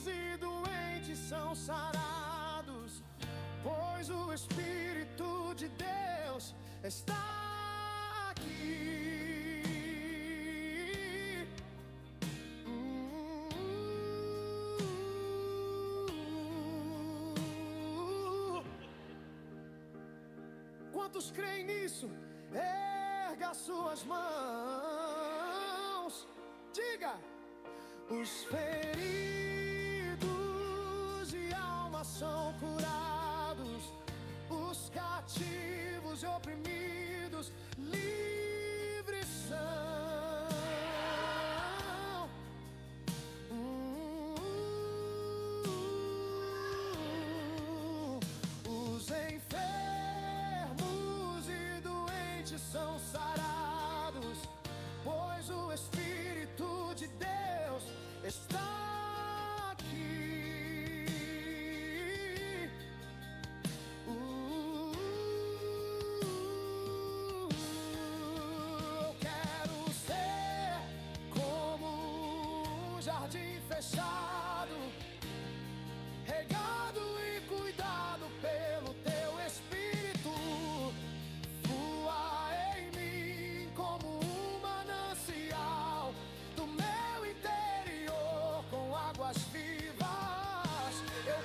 e doentes são sarados, pois o Espírito de Deus está aqui. Quantos creem nisso? Erga suas mãos, diga: os feridos de alma são curados, os cativos e oprimidos livres são. Os enfermos e doentes são sarados, pois o Espírito de Deus está aqui. Eu quero ser como um jardim fechado, regado e cuidado pelo teu Espírito. Flua em mim como um manancial do meu interior, com águas vivas. Eu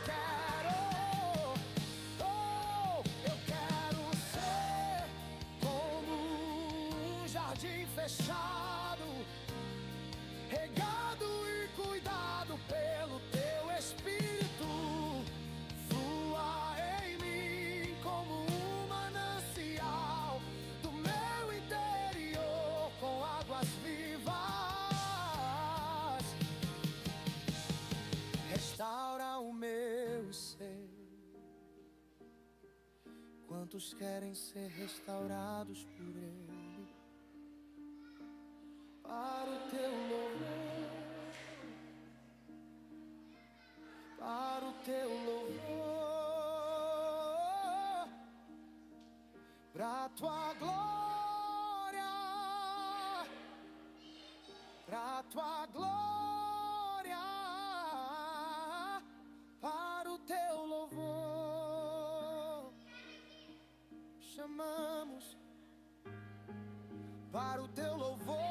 quero ser como um jardim fechado, regado e cuidado pelo teu Espírito. Flua em mim como um manancial do meu interior, com águas vivas. Restaura o meu ser. Quantos querem ser restaurados por Ele? Para o teu louvor, para o teu louvor, pra tua glória, pra tua glória, para o teu louvor. Chamamos para o teu louvor.